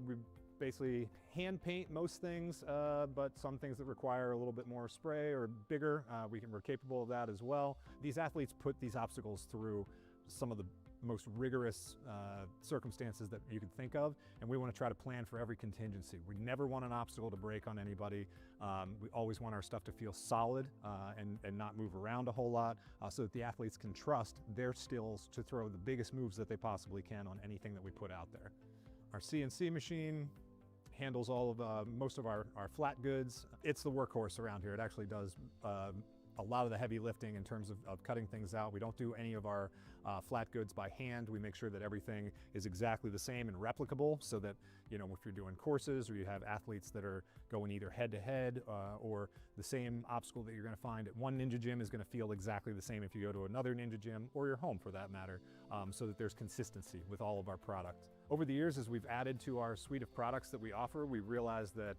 We basically hand paint most things, but some things that require a little bit more spray or bigger, we're capable of that as well. These athletes put these obstacles through some of the most rigorous circumstances that you can think of, and we want to try to plan for every contingency. We never want an obstacle to break on anybody. We always want our stuff to feel solid and not move around a whole lot, so that the athletes can trust their skills to throw the biggest moves that they possibly can on anything that we put out there. Our CNC machine handles all of most of our flat goods. It's the workhorse around here. It actually does a lot of the heavy lifting in terms of cutting things out. We don't do any of our flat goods by hand. We make sure that everything is exactly the same and replicable, so that, you know, if you're doing courses or you have athletes that are going either head to head or the same obstacle that you're going to find at one Ninja gym is going to feel exactly the same if you go to another Ninja gym or your home for that matter, so that there's consistency with all of our product. Over the years, as we've added to our suite of products that we offer, we realized that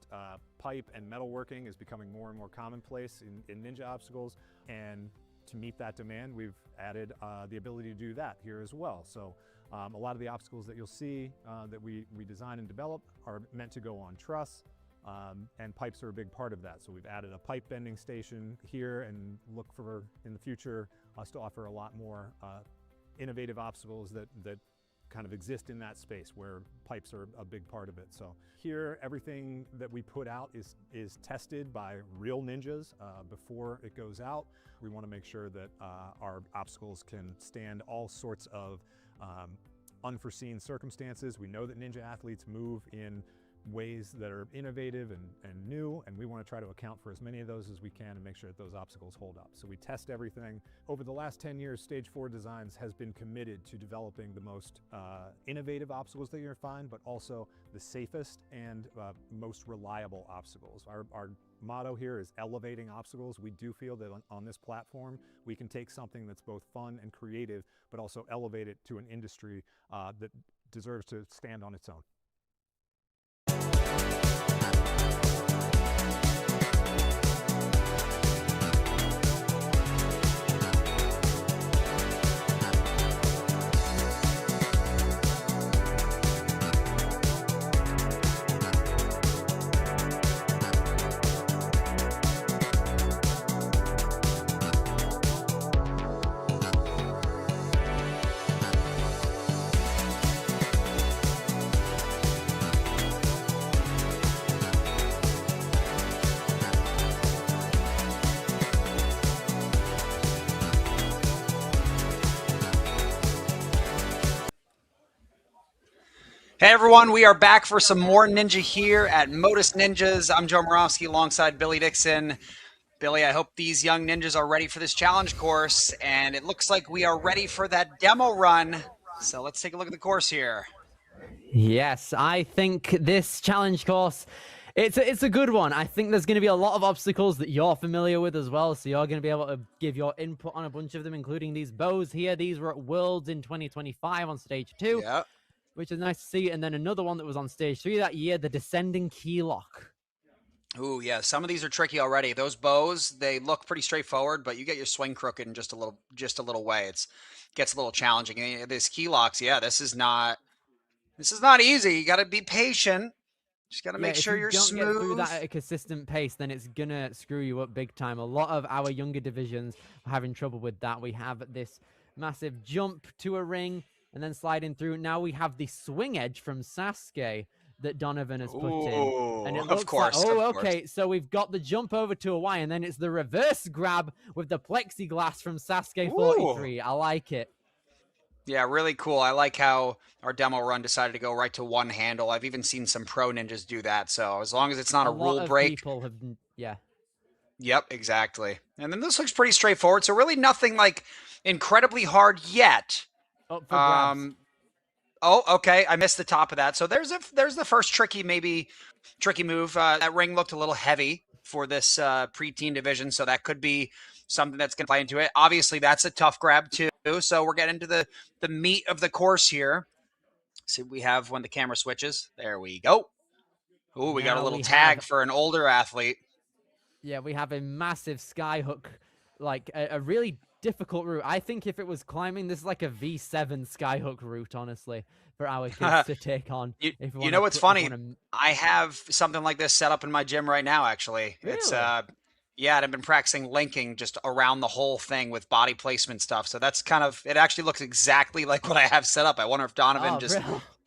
pipe and metalworking is becoming more and more commonplace in Ninja obstacles, and to meet that demand, we've added the ability to do that here as well. So a lot of the obstacles that you'll see that we design and develop are meant to go on truss, and pipes are a big part of that. So we've added a pipe bending station here, and look for, in the future, us to offer a lot more innovative obstacles that kind of exist in that space where pipes are a big part of it. So here, everything that we put out is tested by real ninjas before it goes out. We want to make sure that our obstacles can stand all sorts of unforeseen circumstances. We know that ninja athletes move in ways that are innovative and new, and we want to try to account for as many of those as we can and make sure that those obstacles hold up. So we test everything. Over the last 10 years, Stage 4 Designs has been committed to developing the most innovative obstacles that you're going to find, but also the safest and most reliable obstacles. Our motto here is elevating obstacles. We do feel that on this platform, we can take something that's both fun and creative, but also elevate it to an industry that deserves to stand on its own. Hey everyone, we are back for some more Ninja here at Motus Ninjas. I'm Joe Moravsky alongside Billy Dixon. Billy, I hope these young ninjas are ready for this challenge course, and it looks like we are ready for that demo run. So let's take a look at the course here. Yes, I think this challenge course, it's a good one. I think there's going to be a lot of obstacles that you're familiar with as well, so you're going to be able to give your input on a bunch of them, including these bows here. These were at Worlds in 2025 on Stage 2. Yeah. Which is nice to see. And then another one that was on Stage 3 that year, the descending key lock. Ooh, yeah, some of these are tricky already. Those bows, they look pretty straightforward, but you get your swing crooked in just a little way. It gets a little challenging. And this key locks, yeah, this is not easy. You got to be patient. Just got to make sure you're smooth. If you don't get through that at a consistent pace, then it's going to screw you up big time. A lot of our younger divisions are having trouble with that. We have this massive jump to a ring and then sliding through. Now we have the swing edge from Sasuke that Donovan has put in. And it looks of course, like, of okay, course. So we've got the jump over to a Y, and then it's the reverse grab with the plexiglass from Sasuke 43. I like it. Yeah, really cool. I like how our demo run decided to go right to one handle. I've even seen some pro ninjas do that. So as long as it's not a rule break. People have, yeah. Yep, exactly. And then this looks pretty straightforward. So really nothing like incredibly hard yet. Up for grabs. Oh, okay. I missed the top of that. So there's the first tricky move. That ring looked a little heavy for this preteen division, so that could be something that's going to play into it. Obviously, that's a tough grab too. So we're getting into the meat of the course here. See what we have when the camera switches. There we go. Ooh, we got a little tag for an older athlete. Yeah, we have a massive skyhook, like a really difficult route. I think if it was climbing, this is like a V7 skyhook route, honestly, for our kids to take on. You know what's funny? I have something like this set up in my gym right now, actually. Really? It's yeah, and I've been practicing linking just around the whole thing with body placement stuff. So that's kind of, it actually looks exactly like what I have set up. I wonder if Donovan just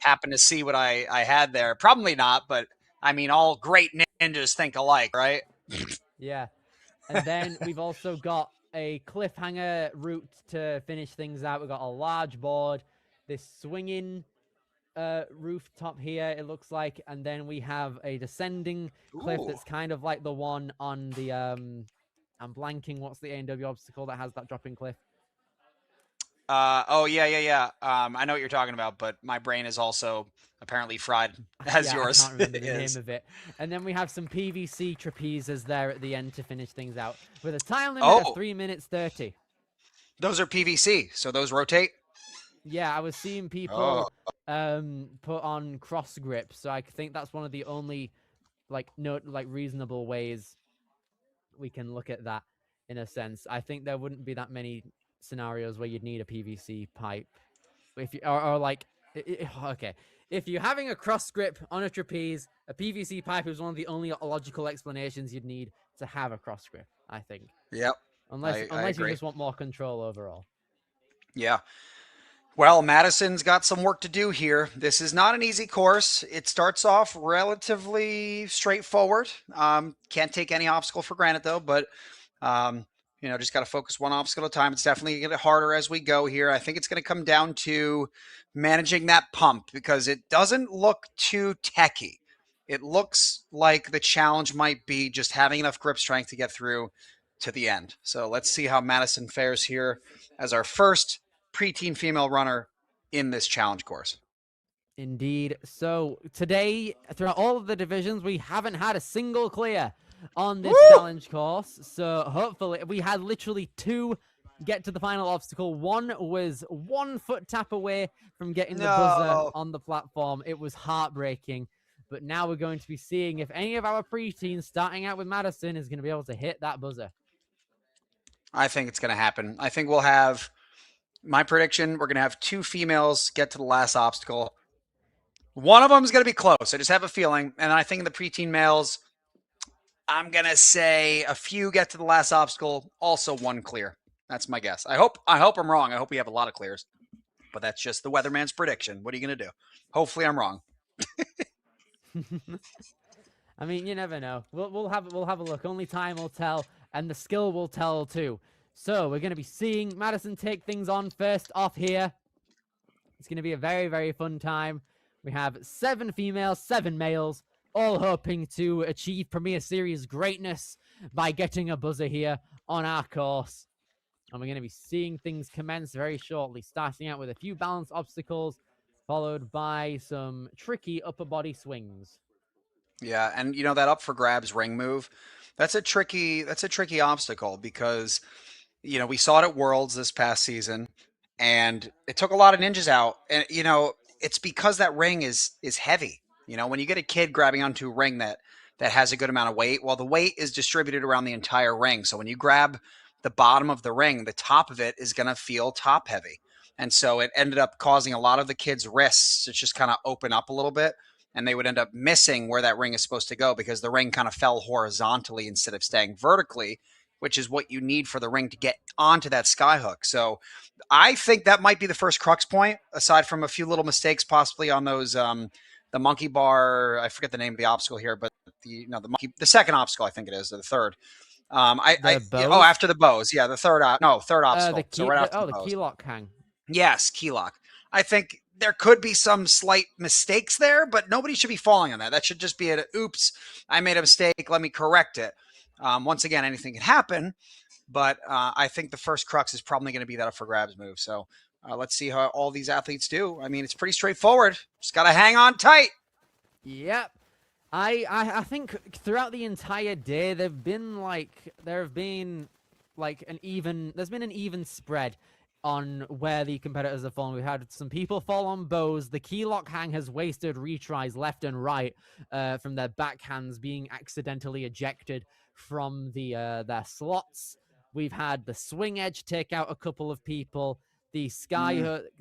happened to see what I had there. Probably not, but I mean, all great ninjas think alike, right? Yeah. And then we've also got a cliffhanger route to finish things out. We've got a large board, this swinging rooftop here, it looks like, and then we have a descending cliff that's kind of like the one on the I'm blanking, what's the A&W obstacle that has that dropping cliff? Oh yeah. I know what you're talking about, but my brain is also apparently fried as yours. I can't remember the name of it. And then we have some PVC trapezes there at the end to finish things out with a time limit of 3 minutes 30. Those are PVC, so those rotate? Yeah, I was seeing people put on cross grips, so I think that's one of the only reasonable ways we can look at that in a sense. I think there wouldn't be that many scenarios where you'd need a PVC pipe. If you okay. If you're having a cross grip on a trapeze, a PVC pipe is one of the only logical explanations you'd need to have a cross grip, I think. Yep. Unless you just want more control overall. Yeah. Well, Madison's got some work to do here. This is not an easy course. It starts off relatively straightforward. Can't take any obstacle for granted, though. But, You know, just got to focus one obstacle at a time. It's definitely going to get harder as we go here. I think it's going to come down to managing that pump because it doesn't look too techy. It looks like the challenge might be just having enough grip strength to get through to the end. So let's see how Madison fares here as our first preteen female runner in this challenge course. Indeed. So today, throughout all of the divisions, we haven't had a single clear on this challenge course. So hopefully, we had literally 2 get to the final obstacle. One was 1 foot tap away from getting the buzzer on the platform. It was heartbreaking. But now we're going to be seeing if any of our preteens, starting out with Madison, is going to be able to hit that buzzer. I think it's going to happen. I think we'll have, my prediction, we're going to have 2 females get to the last obstacle. One of them is going to be close. I just have a feeling. And I think in the preteen males, I'm going to say a few get to the last obstacle, also 1 clear. That's my guess. I hope I'm wrong. I hope we have a lot of clears. But that's just the weatherman's prediction. What are you going to do? Hopefully I'm wrong. I mean, you never know. We'll have a look. Only time will tell, and the skill will tell too. So we're going to be seeing Madison take things on first off here. It's going to be a very, very fun time. We have 7 females, 7 males, all hoping to achieve Premier Series greatness by getting a buzzer here on our course. And we're going to be seeing things commence very shortly, starting out with a few balance obstacles, followed by some tricky upper body swings. Yeah, and you know that up for grabs ring move, that's a tricky obstacle because you know we saw it at Worlds this past season, and it took a lot of ninjas out. And you know it's because that ring is heavy. You know when you get a kid grabbing onto a ring that has a good amount of weight, well the weight is distributed around the entire ring. So when you grab the bottom of the ring, the top of it is going to feel top heavy. And so it ended up causing a lot of the kids' wrists to just kind of open up a little bit. And they would end up missing where that ring is supposed to go because the ring kind of fell horizontally instead of staying vertically, which is what you need for the ring to get onto that sky hook. So I think that might be the first crux point, aside from a few little mistakes possibly on those the monkey bar. I forget the name of the obstacle here, but the second obstacle I think it is, or the third. After the bows, yeah, the third obstacle. So right after the key lock hang. Yes, key lock. I think there could be some slight mistakes there, but nobody should be falling on that. That should just be an oops, I made a mistake, let me correct it. Once again, anything can happen, but I think the first crux is probably going to be that up for grabs move. So let's see how all these athletes do. I mean, it's pretty straightforward. Just got to hang on tight. Yep. I think throughout the entire day there's been an even spread on where the competitors have fallen. We've had some people fall on bows. The key lock hang has wasted retries left and right from their backhands being accidentally ejected from their slots. We've had the swing edge take out a couple of people. The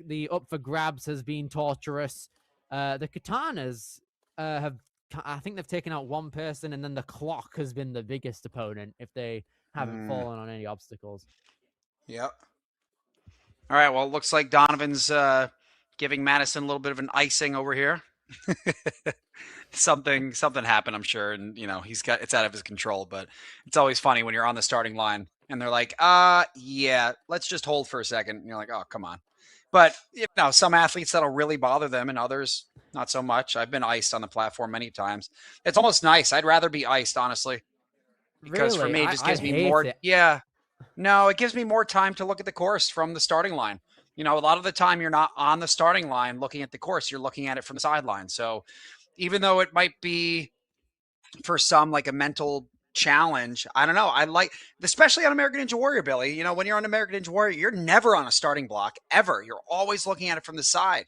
the up for grabs has been torturous. The katanas I think they've taken out 1 person, and then the clock has been the biggest opponent if they haven't fallen on any obstacles. Yep. All right, well, it looks like Donovan's giving Madison a little bit of an icing over here. something happened, I'm sure, and you know it's out of his control. But it's always funny when you're on the starting line and they're like, yeah, let's just hold for a second. And you're like, oh, come on. But you know, some athletes that'll really bother them, and others not so much. I've been iced on the platform many times. It's almost nice. I'd rather be iced, honestly, because for me, it just gives me more. Yeah. No, it gives me more time to look at the course from the starting line. You know, a lot of the time you're not on the starting line looking at the course, you're looking at it from the sideline. So even though it might be for some like a mental challenge, I don't know. I like, especially on American Ninja Warrior, Billy, you know, when you're on American Ninja Warrior, you're never on a starting block ever. You're always looking at it from the side.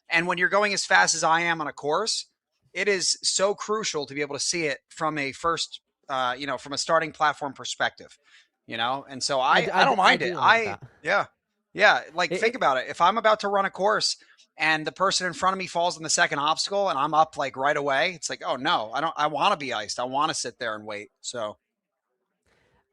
And when you're going as fast as I am on a course, it is so crucial to be able to see it from a first, from a starting platform perspective. You know, and so I don't mind it. Think about it. If I'm about to run a course and the person in front of me falls in the second obstacle and I'm up like right away, it's like, oh no, I want to be iced. I want to sit there and wait. So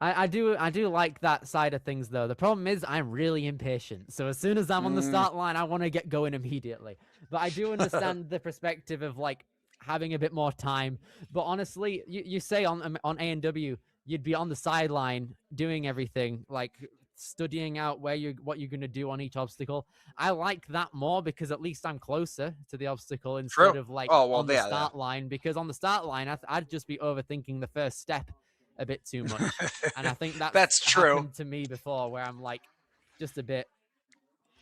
I do like that side of things though. The problem is I'm really impatient. So as soon as I'm on the start line, I want to get going immediately. But I do understand the perspective of like having a bit more time. But honestly, you say on A&W, you'd be on the sideline doing everything, like studying out what you're going to do on each obstacle. I like that more because at least I'm closer to the obstacle instead True. of like Oh, well, on the yeah. start line, because on the start line I'd just be overthinking the first step a bit too much. And I think That's true. happened to me before, where I'm like just a bit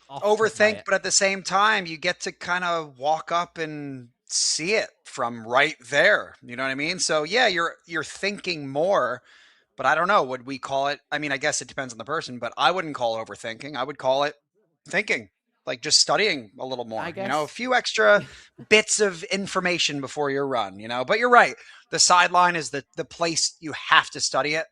off put by Overthink, it. but at the same time, you get to kind of walk up and see it from right there. You know what I mean? So yeah, you're thinking more, but I don't know. Would we call it? I mean, I guess it depends on the person, but I wouldn't call it overthinking. I would call it thinking, like just studying a little I more. guess. You know, a few extra bits of information before your run. You know, but you're right. The sideline is the place you have to study it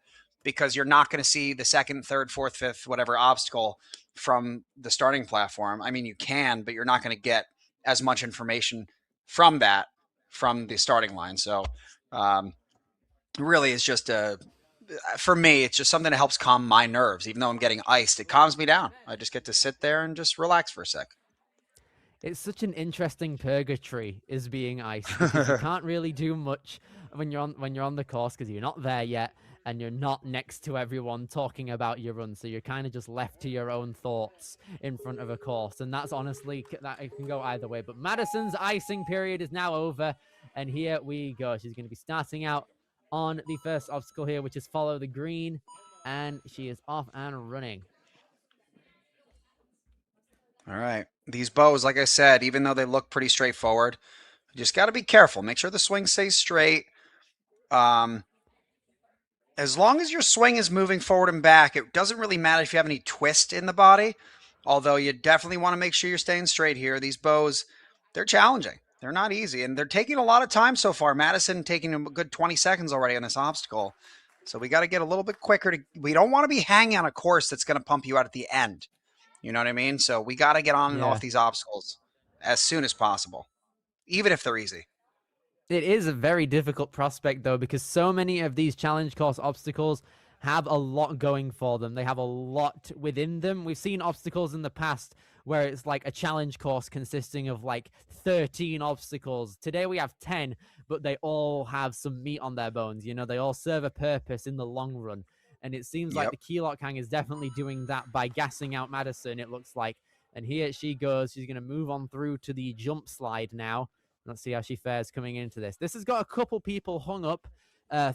because you're not going to see the second, third, fourth, fifth, whatever obstacle from the starting platform. I mean, you can, but you're not going to get as much information from that from the starting line. So, really, it's just for me, it's just something that helps calm my nerves. Even though I'm getting iced, it calms me down. I just get to sit there and just relax for a sec. It's such an interesting purgatory, is being iced, because you can't really do much when you're on the course because you're not there yet and you're not next to everyone talking about your run, so you're kind of just left to your own thoughts in front of a course, and that's honestly, that it can go either way. But Madison's icing period is now over, and here we go. She's going to be starting out on the first obstacle here, which is follow the green, and she is off and running. All right. These bows, like I said, even though they look pretty straightforward, you just got to be careful. Make sure the swing stays straight. As long as your swing is moving forward and back, it doesn't really matter if you have any twist in the body, although you definitely want to make sure you're staying straight here. These bows, they're challenging. They're not easy, and they're taking a lot of time so far. Madison taking a good 20 seconds already on this obstacle. So we got to get a little bit quicker. We don't want to be hanging on a course that's going to pump you out at the end. You know what I mean? So we got to get on and off these obstacles as soon as possible, even if they're easy. It is a very difficult prospect, though, because so many of these challenge course obstacles have a lot going for them. They have a lot within them. We've seen obstacles in the past where it's like a challenge course consisting of like 13 obstacles. Today we have 10, but they all have some meat on their bones. You know, they all serve a purpose in the long run. And it seems like the keylock hang is definitely doing that by gassing out Madison, it looks like. And here she goes. She's going to move on through to the jump slide now. Let's see how she fares coming into this. This has got a couple people hung up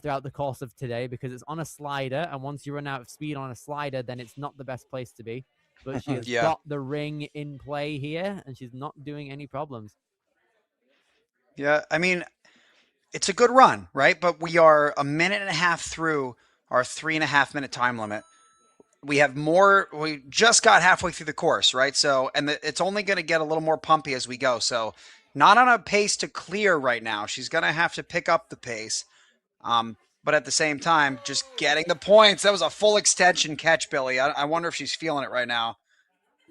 throughout the course of today because it's on a slider, and once you run out of speed on a slider, then it's not the best place to be. But she has got the ring in play here, and she's not doing any problems. Yeah, I mean, it's a good run, right? But we are a minute and a half through our 3.5 minute time limit. We have more. We just got halfway through the course, right? So, and it's only going to get a little more pumpy as we go. So, not on a pace to clear right now. She's going to have to pick up the pace. But at the same time, just getting the points. That was a full extension catch, Billy. I wonder if she's feeling it right now.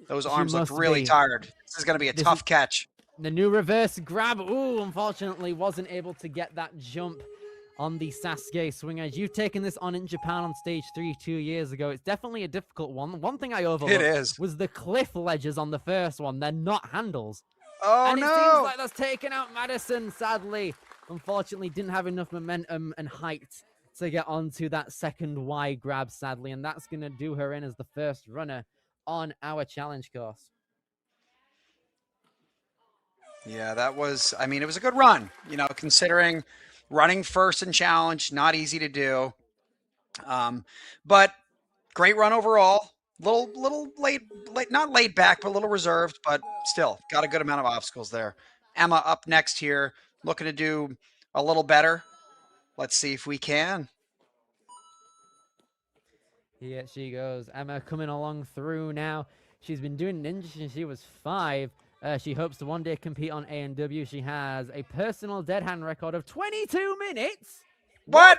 Those arms look really tired. This is going to be a tough catch. The new reverse grab. Ooh, unfortunately, wasn't able to get that jump on the Sasuke swing edge. You've taken this on in Japan on stage 3 2 years ago. It's definitely a difficult one. One thing I overlooked was the cliff ledges on the first one. They're not handles. Oh, and no. it seems like that's taken out Madison, sadly. Unfortunately, didn't have enough momentum and height to get onto that second Y grab, sadly. And that's going to do her in as the first runner on our challenge course. Yeah, that was, I mean, it was a good run, you know, considering running first in challenge, not easy to do. But great run overall. Little late, not laid back, but a little reserved, but still got a good amount of obstacles there. Emma up next here, looking to do a little better. Let's see if we can. Here she goes. Emma coming along through now. She's been doing ninja since she was 5. She hopes to one day compete on A&W. She has a personal dead hand record of 22 minutes. What?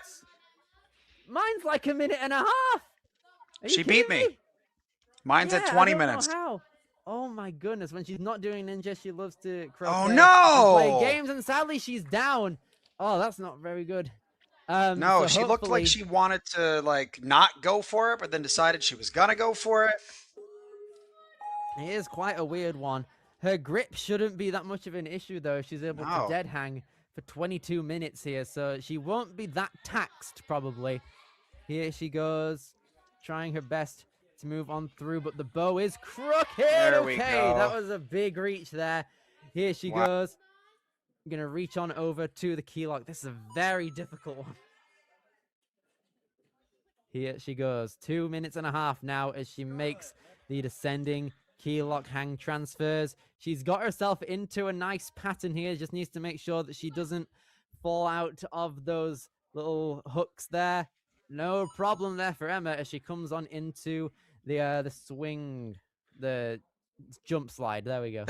Mine's like a minute and a half. She beat me. Mine's at 20 minutes. How? Oh my goodness. When she's not doing ninja, she loves to croquet and play games, and sadly she's down. Oh, that's not very good. No, she looked like she wanted to like not go for it, but then decided she was gonna go for it. It is quite a weird one. Her grip shouldn't be that much of an issue, though. She's able to dead hang for 22 minutes here, so she won't be that taxed, probably. Here she goes, trying her best to move on through, but the bow is crooked. There we Okay, go. that was a big reach there. Here she Wow. goes. I'm going to reach on over to the key lock. This is a very difficult one. Here she goes. 2 minutes and a half now as she makes the descending key lock hang transfers. She's got herself into a nice pattern here. Just needs to make sure that she doesn't fall out of those little hooks there. No problem there for Emma as she comes on into the swing, the jump slide. There we go.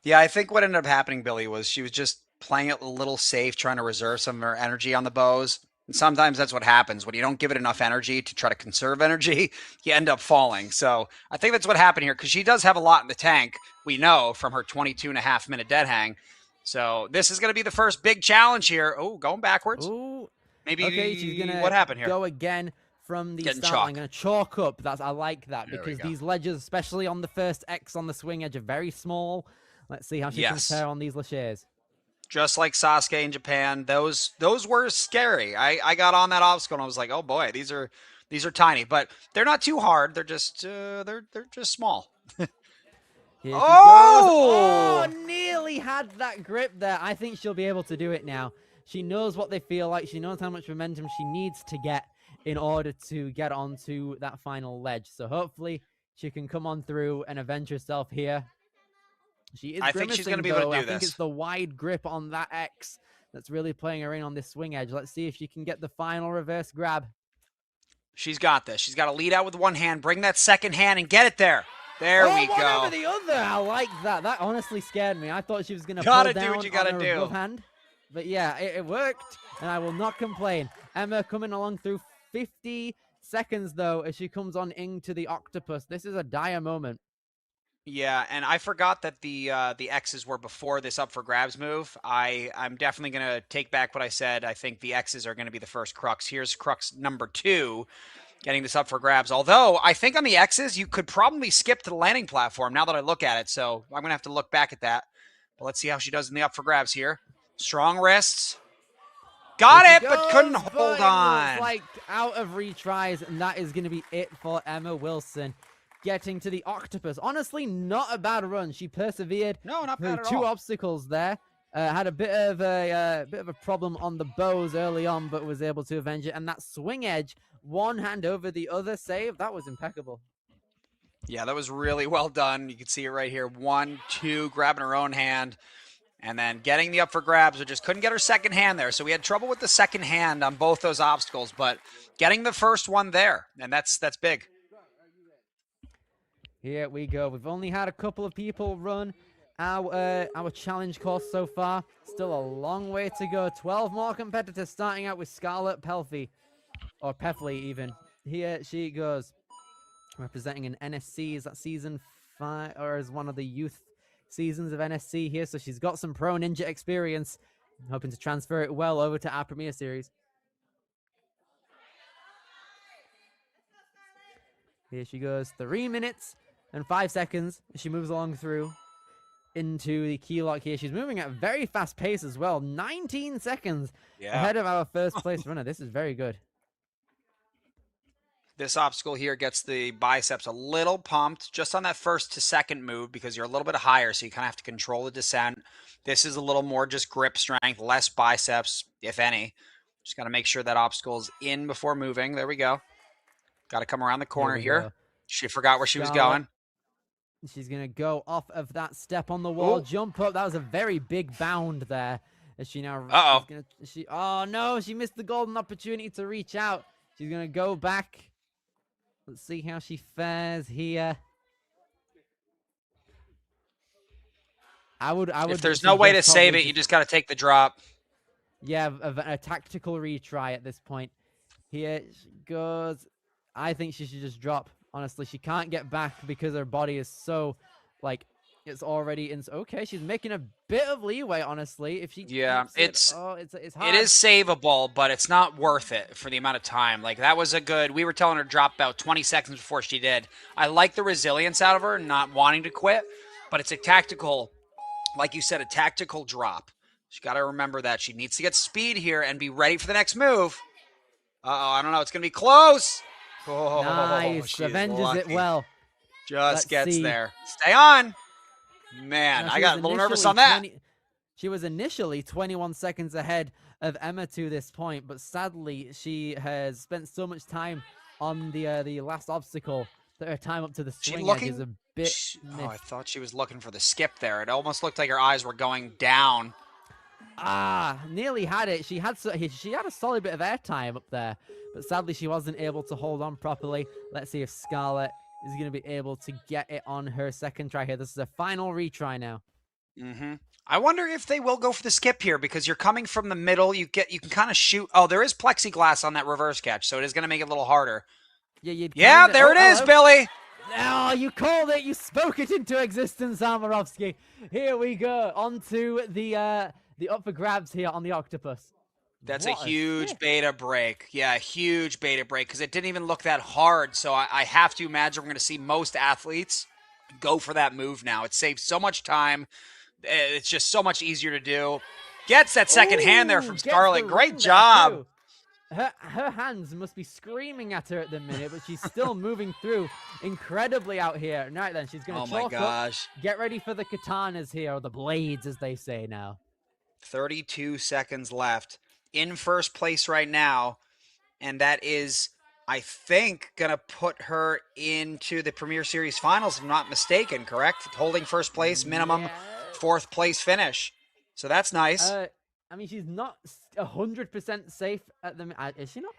Yeah, I think what ended up happening, Billy, was she was just playing it a little safe, trying to reserve some of her energy on the bows. And sometimes that's what happens when you don't give it enough energy to try to conserve energy, you end up falling. So I think that's what happened here because she does have a lot in the tank, we know, from her 22.5-minute dead hang. So this is going to be the first big challenge here. Oh, going backwards. Ooh. Maybe Okay, she's gonna what happened here? go again from the Getting start. chalk. I'm gonna chalk up. I like that There we because go. these ledges, especially on the first X on the swing edge, are very small. Let's see how she can Yes. compare on these laches. Just like Sasuke in Japan, those were scary. I got on that obstacle and I was like, oh boy, these are tiny, but they're not too hard. They're just they're just small. Here she Oh! goes. Oh, nearly had that grip there. I think she'll be able to do it now. She knows what they feel like. She knows how much momentum she needs to get in order to get onto that final ledge. So hopefully she can come on through and avenge herself here. She is I think she's grimacing, gonna be able to though. do I think this. it's the wide grip on that X that's really playing her in on this swing edge. Let's see if she can get the final reverse grab. She's got this. She's got to lead out with one hand, bring that second hand, and get it there. There we one go. over the other. I like that. That honestly scared me. I thought she was going to pull Gotta do down what you gotta on her do. above hand. But yeah, it worked, and I will not complain. Emma coming along through 50 seconds, though, as she comes on into the octopus. This is a dire moment. Yeah, and I forgot that the X's were before this up for grabs move. I'm definitely gonna take back what I said. I think the X's are gonna be the first crux. Here's crux number 2, getting this up for grabs. Although I think on the X's you could probably skip to the landing platform now that I look at it. So I'm gonna have to look back at that. But let's see how she does in the up for grabs here. Strong wrists. Got There it, she but couldn't goes, hold but it on. looks like out of retries, and that is going to be it for Emma Wilson. Getting to the octopus. Honestly, not a bad run. She persevered No, not through bad at 2 all. obstacles there. Had a bit of a problem on the bows early on, but was able to avenge it. And that swing edge, one hand over the other save, that was impeccable. Yeah, that was really well done. You can see it right here. 1, 2, grabbing her own hand. And then getting the up for grabs, but just couldn't get her second hand there. So we had trouble with the second hand on both those obstacles, but getting the first one there, and that's big. Here we go. We've only had a couple of people run our challenge course so far. Still a long way to go. 12 more competitors, starting out with Scarlett Pelfey, or Peffley even. Here she goes, representing an NSC. Is that season 5, or is one of the youth seasons of NSC here? So she's got some pro ninja experience. I'm hoping to transfer it well over to our Premier Series. Here she goes, 3 minutes and 5 seconds. She moves along through into the key lock here. She's moving at a very fast pace as well. 19 seconds ahead of our first place runner. This is very good. This obstacle here gets the biceps a little pumped just on that first to second move because you're a little bit higher, so you kind of have to control the descent. This is a little more just grip strength, less biceps, if any. Just got to make sure that obstacle's in before moving. There we go. Got to come around the corner here. Go. She forgot where she was Scarlett. going. She's going to go off of that step on the wall, Ooh. jump up. That was a very big bound there. As she now... Uh-oh. Oh, no, she missed the golden opportunity to reach out. She's going to go back. Let's see how she fares here. I would. If there's no way to suggest save probably it, you just got to take the drop. Yeah, a tactical retry at this point. Here she goes. I think she should just drop. Honestly, she can't get back because her body is so, like, it's already in. Okay, she's making a bit of leeway. Honestly, if she it's hard. It is savable, but it's not worth it for the amount of time. Like, that was a good, we were telling her to drop about 20 seconds before she did. I like the resilience out of her, not wanting to quit, but it's a tactical, like you said, a tactical drop. She got to remember that she needs to get speed here and be ready for the next move. Uh-oh, I don't know. It's going to be close. Oh, Nice. she is Avenges it lucky. well. Just Let's gets see. there. Stay on. Man, Now, I she got was a little nervous initially on that. She was initially 21 seconds ahead of Emma to this point, but sadly, she has spent so much time on the last obstacle that her time up to the She swing edge is looking? a bit Oh, I missed. thought she was looking for the skip there. It almost looked like her eyes were going down. Nearly had it. She had a solid bit of airtime up there, but sadly she wasn't able to hold on properly. Let's see if Scarlett is going to be able to get it on her second try here. This is a final retry now. I wonder if they will go for the skip here because you're coming from the middle. You can kind of shoot. Oh, there is plexiglass on that reverse catch, so it is going to make it a little harder. Yeah, there it is, Billy. Oh, you called it. You spoke it into existence, Armorovsky. Here we go. Onto the up for grabs here on the octopus. That's What a a huge skip. beta break. Yeah, a huge beta break because it didn't even look that hard. So I have to imagine we're going to see most athletes go for that move now. It saves so much time. It's just so much easier to do. Gets that second hand there from Gets Scarlett. the Great ring there, job. too. Her hands must be screaming at her at the minute, but she's still moving through incredibly out here. Right then, she's going to Oh my chalk up. gosh. Get ready for the katanas here, or the blades, as they say now. 32 seconds left. In first place right now. And that is, I think, going to put her into the Premier Series finals, if I'm not mistaken, correct? Holding first place, minimum Yeah. fourth place finish. So that's nice. I mean, she's not 100% safe at the. Is she not?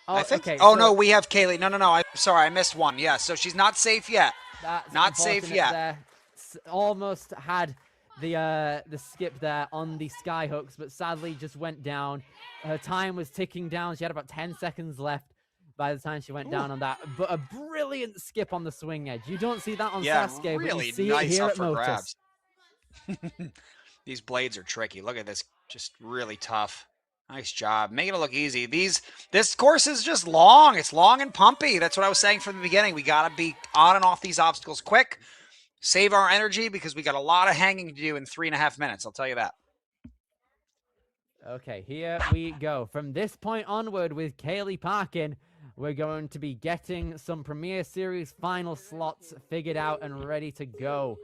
Oh, I think. Okay, Oh so no, we have Kaylee. No. I'm sorry, I missed one. Yeah, so she's not safe yet. that's not safe unfortunate yet. there. Almost had the skip there on the sky hooks, but sadly just went down. Her time was ticking down. She had about 10 seconds left by the time she went down on that. But a brilliant skip on the swing edge. You don't see that on Sasuke, but really you see nice it here up at for Motus. grabs. These blades are tricky. Look at this, just really tough. Nice job, making it look easy. This course is just long. It's long and pumpy. That's what I was saying from the beginning. We gotta be on and off these obstacles quick. Save our energy because we got a lot of hanging to do in 3.5 minutes. I'll tell you that. Okay, here we go. From this point onward with Kaylee Parkin, we're going to be getting some Premier Series final slots figured out and ready to go.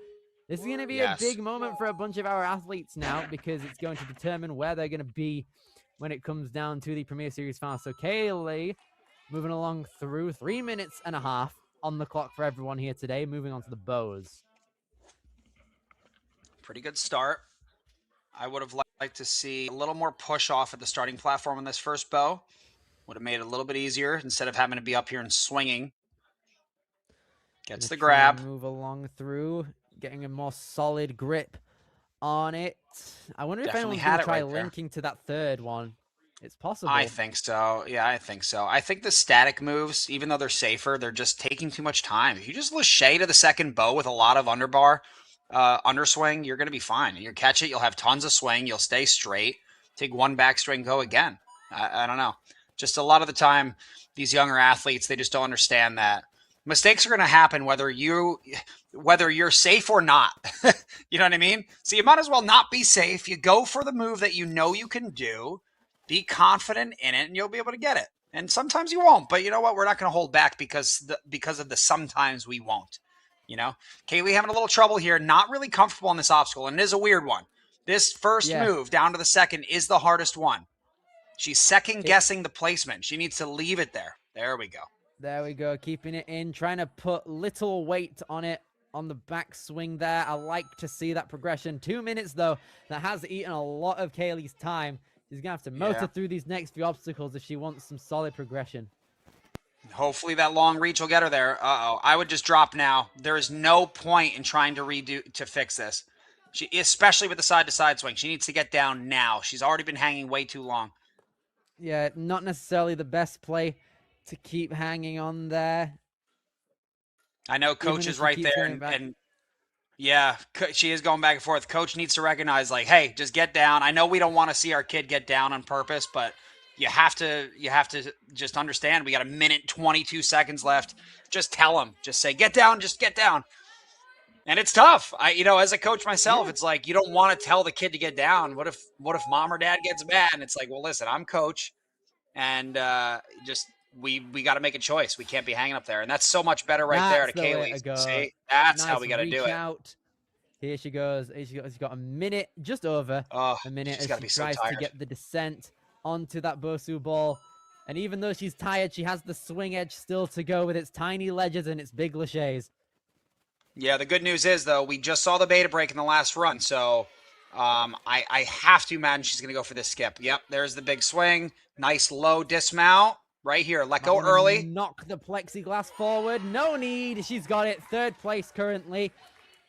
This is going to be a big moment for a bunch of our athletes now because it's going to determine where they're going to be when it comes down to the Premier Series final. So Kaylee moving along through 3 minutes and a half on the clock for everyone here today, moving on to the bows. Pretty good start. I would have liked to see a little more push off at the starting platform on this first bow. Would have made it a little bit easier instead of having to be up here and swinging. Gets the grab. Move along through, getting a more solid grip on it. I wonder if anyone's going to try linking to that third one. It's possible. I think so. Yeah, I think so. I think the static moves, even though they're safer, they're just taking too much time. If you just lachey to the second bow with a lot of underbar, underswing, you're going to be fine. You catch it, you'll have tons of swing, you'll stay straight, take one backswing, go again. I don't know. Just a lot of the time, these younger athletes, they just don't understand that mistakes are going to happen whether you're safe or not. You know what I mean? So you might as well not be safe. You go for the move that you know you can do, be confident in it, and you'll be able to get it. And sometimes you won't, but you know what? We're not going to hold back because of the sometimes we won't. You know, Kaylee having a little trouble here, not really comfortable on this obstacle, and it is a weird one. This first move down to the second is the hardest one. She's second guessing the placement. She needs to leave it there. There we go. There we go, keeping it in, trying to put little weight on it on the backswing there. I like to see that progression. 2 minutes, though, that has eaten a lot of Kaylee's time. She's going to have to motor through these next few obstacles if she wants some solid progression. Hopefully that long reach will get her there. Uh-oh. I would just drop now. There is no point in trying to fix this. Especially with the side-to-side swing. She needs to get down now. She's already been hanging way too long. Yeah, not necessarily the best play to keep hanging on there. I know Coach is right there, and yeah, she is going back and forth. Coach needs to recognize, like, hey, just get down. I know we don't want to see our kid get down on purpose, but you have to just understand we got 1:22 seconds left. Just tell him, just say, get down, just get down. And it's tough. As a coach myself, it's like you don't want to tell the kid to get down. What if mom or dad gets mad? And it's like, well, listen, I'm coach. and just we got to make a choice. We can't be hanging up there, and that's so much better right there to That's the way Kaylee. to go. See, that's how Nice we got to do it. out. Here she goes. She's got a minute, just over Oh, a minute, she's as gotta she be so tries to tired. get the descent onto that Bosu ball. And even though she's tired, she has the swing edge still to go with its tiny ledges and its big laches. Yeah, the good news is, though, we just saw the beta break in the last run, so I have to imagine she's going to go for this skip. Yep, there's the big swing. Nice low dismount right here. Let go early. Knock the plexiglass forward. No need. She's got it. Third place currently.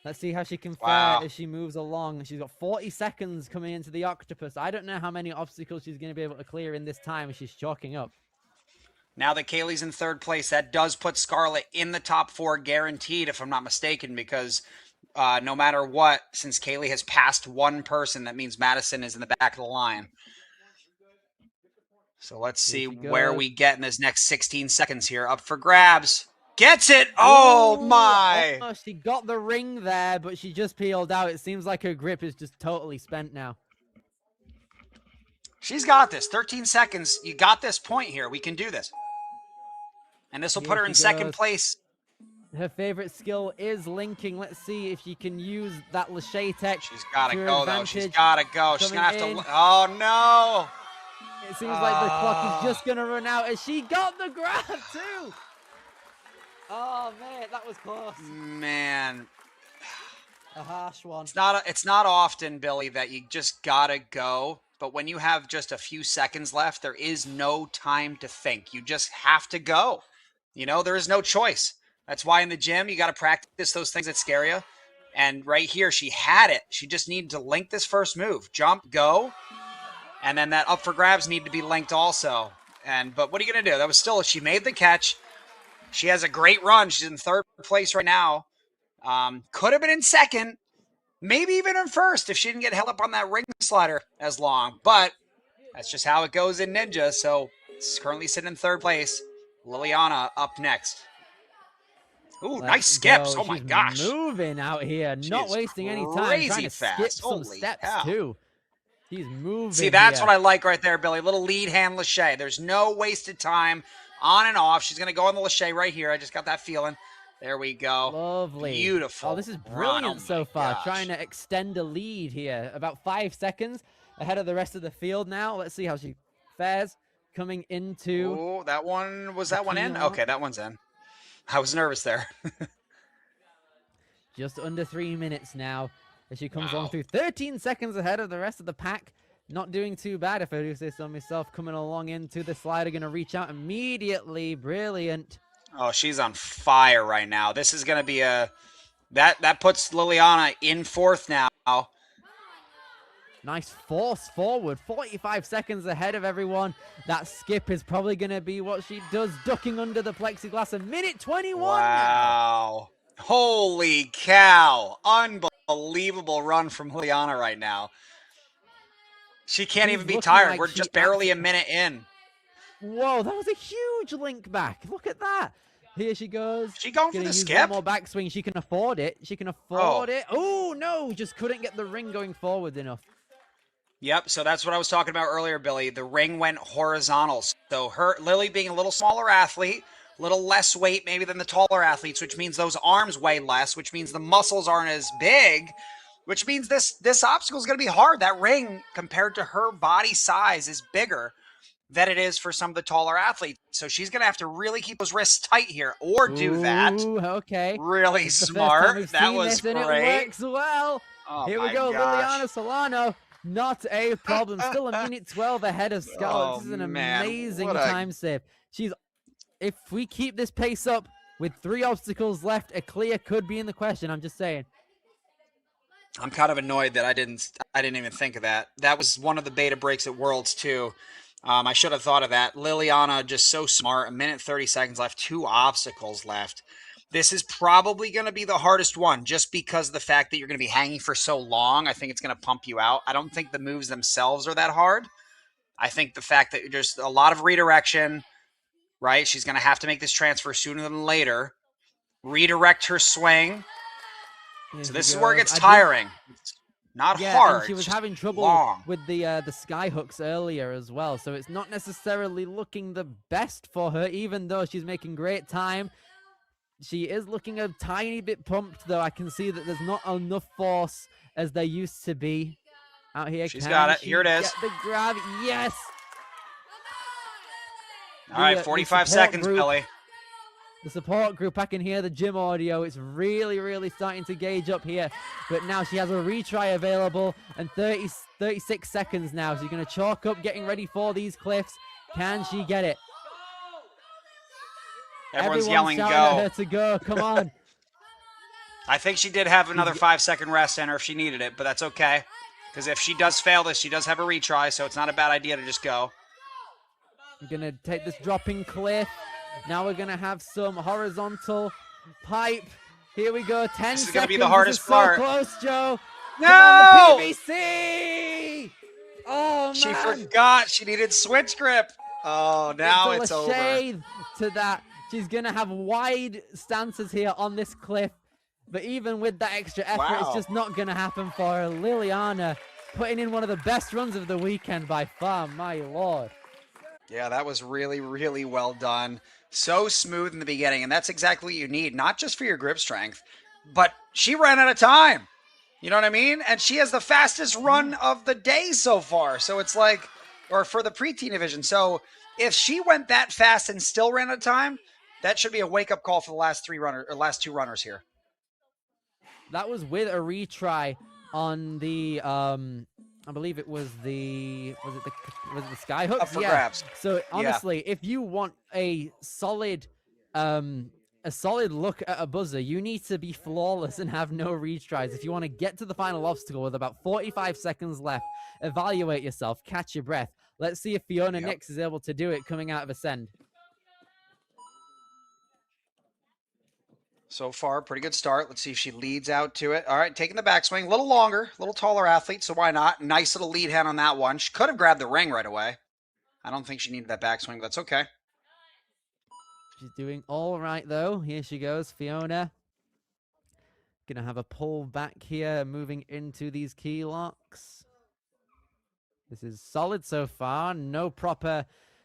Let's see how she can fare as she moves along. She's got 40 seconds coming into the octopus. I don't know how many obstacles she's going to be able to clear in this time as she's chalking up. Now that Kaylee's in third place, that does put Scarlett in the top 4 guaranteed, if I'm not mistaken, because no matter what, since Kaylee has passed one person, that means Madison is in the back of the line. So let's see where we get in this next 16 seconds here. Up for grabs. Gets it! Oh, my! Oh, she got the ring there, but she just peeled out. It seems like her grip is just totally spent now. She's got this. 13 seconds. You got this point here. We can do this. And this will put her in second place. Her favorite skill is linking. Let's see if she can use that Lachey tech. She's got to go, though. She's advantage. got to go. She's going to have to... Oh, no! It seems like the clock is just going to run out, and she got the grab, too! Oh, man, that was close. Man. A harsh one. It's not often, Billy, that you just got to go. But when you have just a few seconds left, there is no time to think. You just have to go. You know, there is no choice. That's why in the gym, you got to practice those things that scare you. And right here, she had it. She just needed to link this first move. Jump, go. And then that up for grabs needed to be linked also. But what are you going to do? That was still, she made the catch. She has a great run. She's in third place right now. Could have been in second. Maybe even in first if she didn't get held up on that ring slider as long. But that's just how it goes in Ninja. So it's currently sitting in third place. Liliana up next. Ooh, nice skips. Oh, my gosh. Moving out here. Not wasting any time. Trying to skip some steps, too. She's moving. See, that's what I like right there, Billy. Little lead hand Lachey. There's no wasted time on and off. She's going to go on the Lachey right here. I just got that feeling. There we go. Lovely. Beautiful. Oh, this is brilliant so far. Trying to extend a lead here. About 5 seconds ahead of the rest of the field now. Let's see how she fares coming into... Oh, that one... Was that one in? Okay, that one's in. I was nervous there. Just under 3 minutes now as she comes on through. 13 seconds ahead of the rest of the pack. Not doing too bad, if I do say so myself. Coming along into the slider. Going to reach out immediately. Brilliant. Oh, she's on fire right now. This is going to be a... That puts Liliana in fourth now. Nice force forward. 45 seconds ahead of everyone. That skip is probably going to be what she does. Ducking under the plexiglass. A minute 21 Wow. now. Holy cow. Unbelievable run from Liliana right now. She can't even be tired. Like we're just barely a minute in. Whoa, that was a huge link back. Look at that. Here she goes. She going for the skip? One more backswing. She can afford it. She can afford it. Oh, no. Just couldn't get the ring going forward enough. Yep, so that's what I was talking about earlier, Billy. The ring went horizontal. So Lily being a little smaller athlete, a little less weight maybe than the taller athletes, which means those arms weigh less, which means the muscles aren't as big, which means this obstacle is going to be hard. That ring, compared to her body size, is bigger than it is for some of the taller athletes. So she's going to have to really keep those wrists tight here or do that. Okay. Really smart. That was great. And it works well. Oh, here we go, Liliana Solano. Not a problem. Still a minute 12 ahead of Scarlett. This is an amazing time save. If we keep this pace up with 3 obstacles left, a clear could be in the question. I'm just saying. I'm kind of annoyed that I didn't even think of that. That was one of the beta breaks at Worlds too. I should have thought of that. Liliana just so smart. A minute 30 seconds left. 2 obstacles left. This is probably going to be the hardest one just because of the fact that you're going to be hanging for so long. I think it's going to pump you out. I don't think the moves themselves are that hard. I think the fact that there's a lot of redirection, right? She's going to have to make this transfer sooner than later. Redirect her swing. So this is where it gets tiring. Not Yeah, hard. and she was just having trouble long. with the sky hooks earlier as well, so it's not necessarily looking the best for her, even though she's making great time. She is looking a tiny bit pumped, though. I can see that there's not enough force as there used to be out here. She's got it. Here it is. Get the grab? Yes! All right, 45 seconds, Billy. The support group, I can hear the gym audio. It's really, really starting to gauge up here. But now she has a retry available and 36 seconds now. She's going to chalk up, getting ready for these cliffs. Can she get it? Everyone's yelling shouting go. at her to go. Come on. I think she did have another 5-second rest in her if she needed it, but that's okay. Because if she does fail this, she does have a retry, so it's not a bad idea to just go. I'm going to take this dropping cliff. Now we're going to have some horizontal pipe. Here we go. 10 seconds. This is going to be the hardest part. So close, Joe. No! Come on, the PVC! Oh, man. She forgot she needed switch grip. Oh, now it's over. Shade to that. She's going to have wide stances here on this cliff. But even with that extra effort, it's just not going to happen for her. Liliana putting in one of the best runs of the weekend by far, my lord. Yeah, that was really, really well done. So smooth in the beginning, and that's exactly what you need, not just for your grip strength, but she ran out of time. You know what I mean? And she has the fastest run of the day so far. So it's like, or for the preteen division. So if she went that fast and still ran out of time, that should be a wake-up call for the last two runners here. That was with a retry on the I believe it was the sky hooks? Up for grabs. So honestly, if you want a solid look at a buzzer, you need to be flawless and have no retries. If you want to get to the final obstacle with about 45 seconds left, evaluate yourself, catch your breath. Let's see if Fiona Nix is able to do it coming out of Ascend. So far, pretty good start. Let's see if she leads out to it. All right, taking the backswing. A little longer, a little taller athlete, so why not? Nice little lead hand on that one. She could have grabbed the ring right away. I don't think she needed that backswing, but that's okay. She's doing all right, though. Here she goes, Fiona. Gonna have a pull back here, moving into these key locks. This is solid so far. No proper,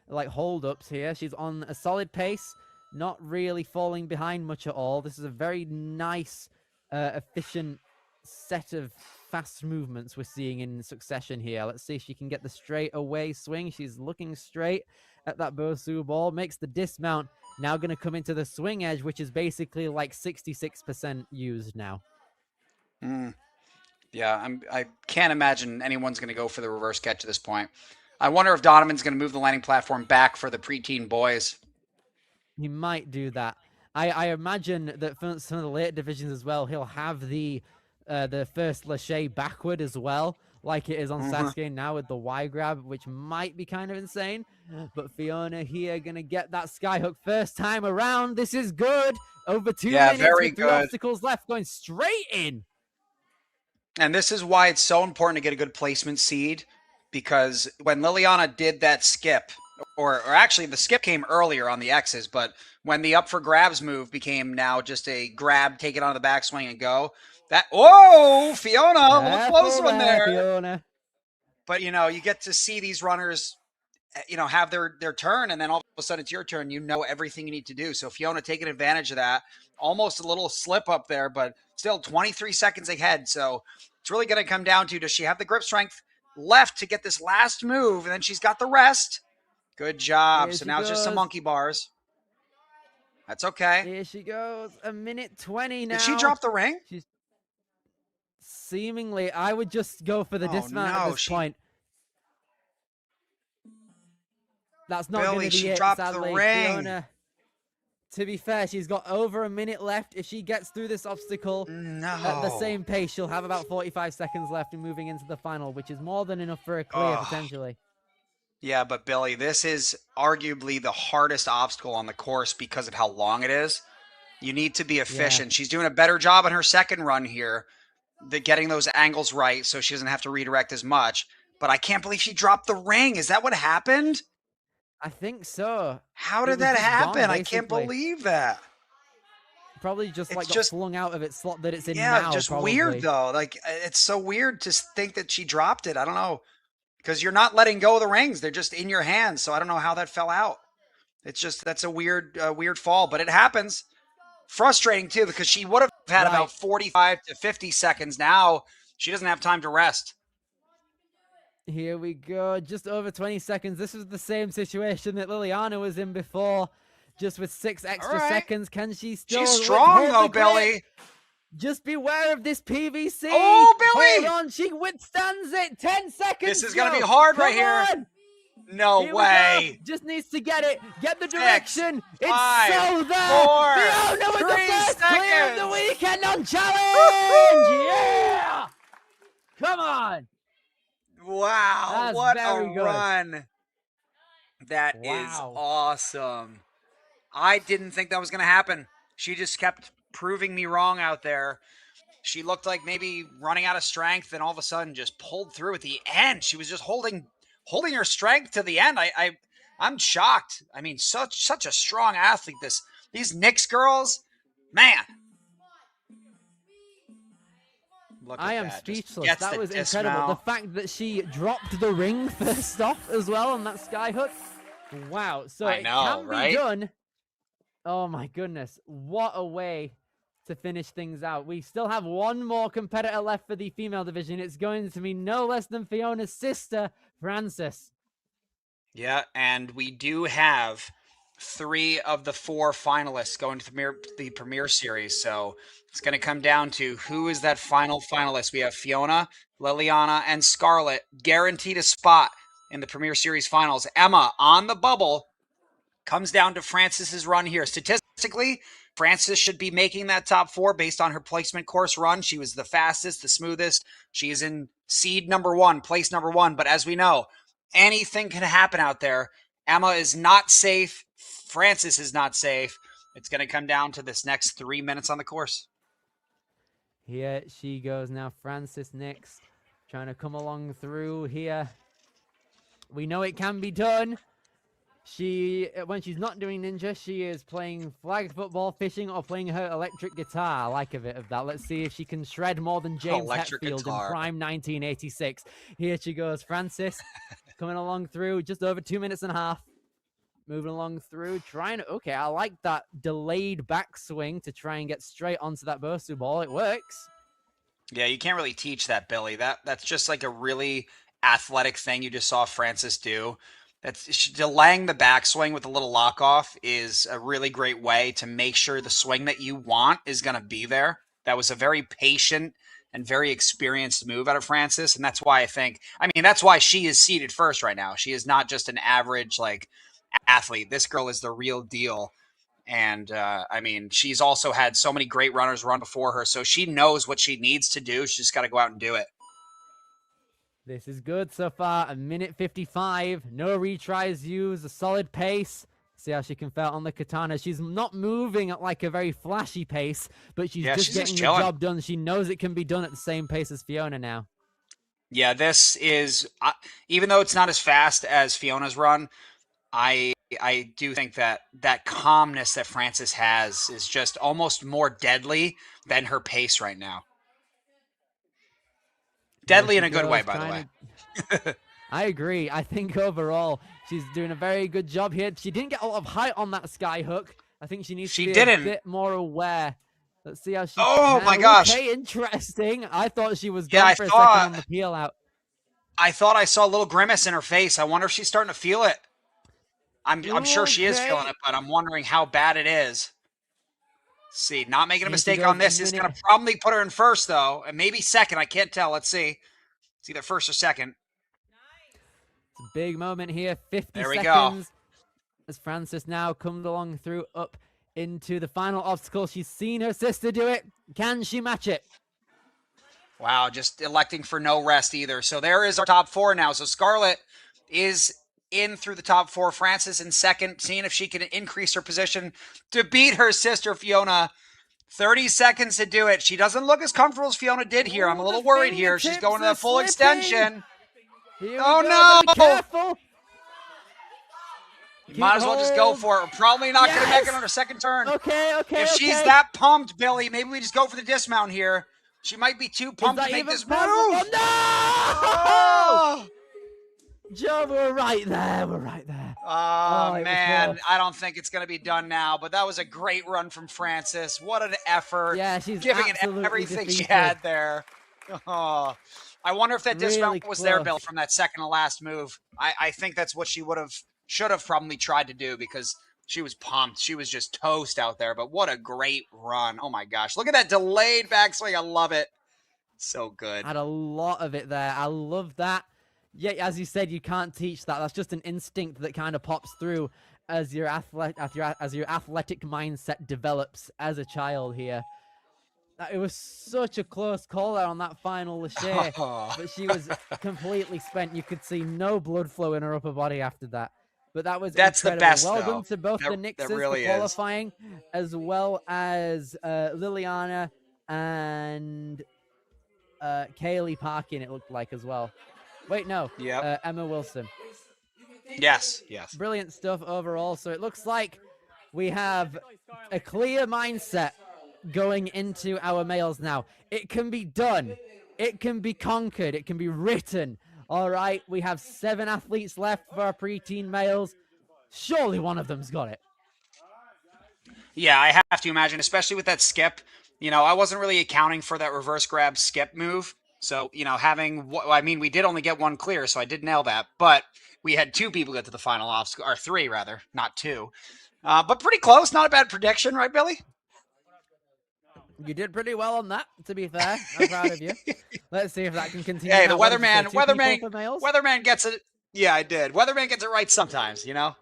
hold-ups here. She's on a solid pace. Not really falling behind much at all. This is a very nice, efficient set of fast movements we're seeing in succession here. Let's see if she can get the straight away swing. She's looking straight at that Bosu ball. Makes the dismount. Now going to come into the swing edge, which is basically like 66% used now. Yeah, I can't imagine anyone's going to go for the reverse catch at this point. I wonder if Donovan's going to move the landing platform back for the preteen boys. He might do that. I imagine that for some of the later divisions as well, he'll have the first Lachey backward as well, like it is on Sasuke now with the Y grab, which might be kind of insane. But Fiona here gonna get that skyhook first time around. This is good. Over 2 minutes very with 3 good. obstacles left, going straight in. And this is why it's so important to get a good placement seed, because when Liliana did that skip, or actually the skip came earlier on the X's, but when the up for grabs move became now just a grab, take it on the backswing and go. Whoa, Fiona, a little close one there. Fiona. But, you get to see these runners, have their turn, and then all of a sudden it's your turn. You know everything you need to do. So Fiona taking advantage of that. Almost a little slip up there, but still 23 seconds ahead. So it's really going to come down to, does she have the grip strength left to get this last move? And then she's got the rest. Good job. So now it's just some monkey bars. That's okay. Here she goes. 1:20 now. Did she drop the ring? She's seemingly, I would just go for the dismount at this point. That's not going to be she it, dropped sadly. the ring. Fiona, to be fair, she's got over a minute left. If she gets through this obstacle at the same pace, she'll have about 45 seconds left and moving into the final, which is more than enough for a clear, potentially. Yeah, but Billy, this is arguably the hardest obstacle on the course because of how long it is. You need to be efficient. She's doing a better job on her second run here, getting those angles right so she doesn't have to redirect as much. But I can't believe she dropped the ring. Is that what happened? I think so. How did that happen? I can't believe that. Probably just It's like got just- flung out of its slot that it's in Yeah, now. just probably. weird though. Like it's so weird to think that she dropped it. I don't know, because you're not letting go of the rings; they're just in your hands. So I don't know how that fell out. It's just that's a weird fall, but it happens. Frustrating too, because she would have had Right. about 45 to 50 seconds. Now she doesn't have time to rest. Here we go, just over 20 seconds. This was the same situation that Liliana was in before, just with 6 extra right. seconds. Can she still She's hold strong the though, grip? Billy. Just beware of this PVC. Oh, Billy! Hold on, she withstands it. 10 seconds. This is gonna go. be hard Come right here. on. No Here we way. go. Just needs to get it. Get the 6, direction. It's 5, so there. 4, Fiona with the 3 first clear of the seconds. weekend on challenge. Yeah. Come on. Wow, That's what a very good. run. That is Wow. awesome. I didn't think that was going to happen. She just kept proving me wrong out there. She looked like maybe running out of strength and all of a sudden just pulled through at the end. She was just holding her strength to the end. I'm shocked. I mean, such a strong athlete. These Knicks girls, man. Look I at am that. Just speechless. gets That the was incredible. dismount. The fact that she dropped the ring first off as well on that sky hook. Wow. So I it know, can right? be done. Oh my goodness. What a way to finish things out. We still have one more competitor left for the female division. It's going to be no less than Fiona's sister, Frances. Yeah, and we do have 3 of the 4 finalists going to the Premier Series. So it's going to come down to who is that final finalist. We have Fiona, Liliana, and Scarlett guaranteed a spot in the Premier Series finals. Emma on the bubble. Comes down to Frances's run here. Statistically, Frances should be making that top 4 based on her placement course run. She was the fastest, the smoothest. She is in seed number 1, place number 1. But as we know, anything can happen out there. Emma is not safe. Frances is not safe. It's going to come down to this next 3 minutes on the course. Here she goes now. Frances next. Trying to come along through here. We know it can be done. When she's not doing ninja, she is playing flag football, fishing, or playing her electric guitar. I like a bit of that. Let's see if she can shred more than James Electric Hetfield guitar. in prime 1986. Here she goes, Frances, coming along through, just over 2 minutes and a half. Moving along through, okay, I like that delayed backswing to try and get straight onto that Bosu ball. It works. Yeah, you can't really teach that, Billy. That's just like a really athletic thing you just saw Frances do. Delaying the backswing with a little lock off is a really great way to make sure the swing that you want is going to be there. That was a very patient and very experienced move out of Frances, and that's why that's why she is seeded first right now. She is not just an average athlete. This girl is the real deal. And she's also had so many great runners run before her, so she knows what she needs to do. She's just got to go out and do it. This is good so far. 1:55. No retries used. A solid pace. See how she can fare on the katana. She's not moving at like a very flashy pace, but she's just getting the job done. She knows it can be done at the same pace as Fiona now. Yeah, this is, even though it's not as fast as Fiona's run, I do think that calmness that Frances has is just almost more deadly than her pace right now. Deadly in a good way, by the way. I agree. I think overall she's doing a very good job here. She didn't get a lot of height on that sky hook. I think she needs to be a bit more aware. Let's see how she Oh my gosh. Okay, interesting. I thought she was gone for a second on the peel out. I thought I saw a little grimace in her face. I wonder if she's starting to feel it. I'm sure she is feeling it, but I'm wondering how bad it is. Let's see, not making a mistake on this is going to probably put her in first, though, and maybe second. I can't tell. Let's see. It's either first or second. It's a big moment here. 50 there we seconds. Go. As Frances now comes along through up into the final obstacle. She's seen her sister do it. Can she match it? Wow, just electing for no rest either. So there is our top 4 now. So Scarlett is in through the top 4. Frances in second, seeing if she can increase her position to beat her sister Fiona. 30 seconds to do it. She doesn't look as comfortable as Fiona did here. I'm a little worried here. She's going to the full extension. Oh no! Be careful. Might as well just go hold. for it. We're probably not going to make it Yes! on her second turn. Okay, okay, If okay. she's that pumped, Billy, maybe we just go for the dismount here. She might be too Is pumped that to make even this possible? move. No! Oh, Joe, we're right there. We're right there. oh it was man, close. I don't think it's going to be done now, but that was a great run from Francis. What an effort. Yeah, she's Giving it absolutely everything she defeated. had there. Oh, I wonder if that dismount Really was there, close. Bill, from that second to last move. I think that's what she should have probably tried to do because she was pumped. She was just toast out there, but what a great run. Oh my gosh. Look at that delayed backswing. I love it. So good. Had a lot of it there. I love that. Yeah, as you said, you can't teach that. That's just an instinct that kind of pops through as your athletic mindset develops as a child here. It was such a close call out on that final lâcher, but she was completely spent. You could see no blood flow in her upper body after that. But that was That's the incredible. best, Well though. done to both the That Nixes really for is. qualifying, as well as Liliana and Kaylee Parkin, it looked like, as well. Wait, no. Yep. Emma Wilson. Yes. Brilliant stuff overall. So it looks like we have a clear mindset going into our males now. It can be done. It can be conquered. It can be written. All right. We have 7 athletes left for our preteen males. Surely one of them's got it. Yeah, I have to imagine, especially with that skip. You know, I wasn't really accounting for that reverse grab skip move. So, you know, we did only get 1 clear, so I did nail that. But we had 2 people get to the final obstacle, or 3 rather, not 2. But pretty close. Not a bad prediction, right, Billy? You did pretty well on that, to be fair. I'm proud of you. Let's see if that can continue. Hey, now. the What did you say, 2 people for males? Weatherman gets it. Yeah, I did. Weatherman gets it right sometimes, you know?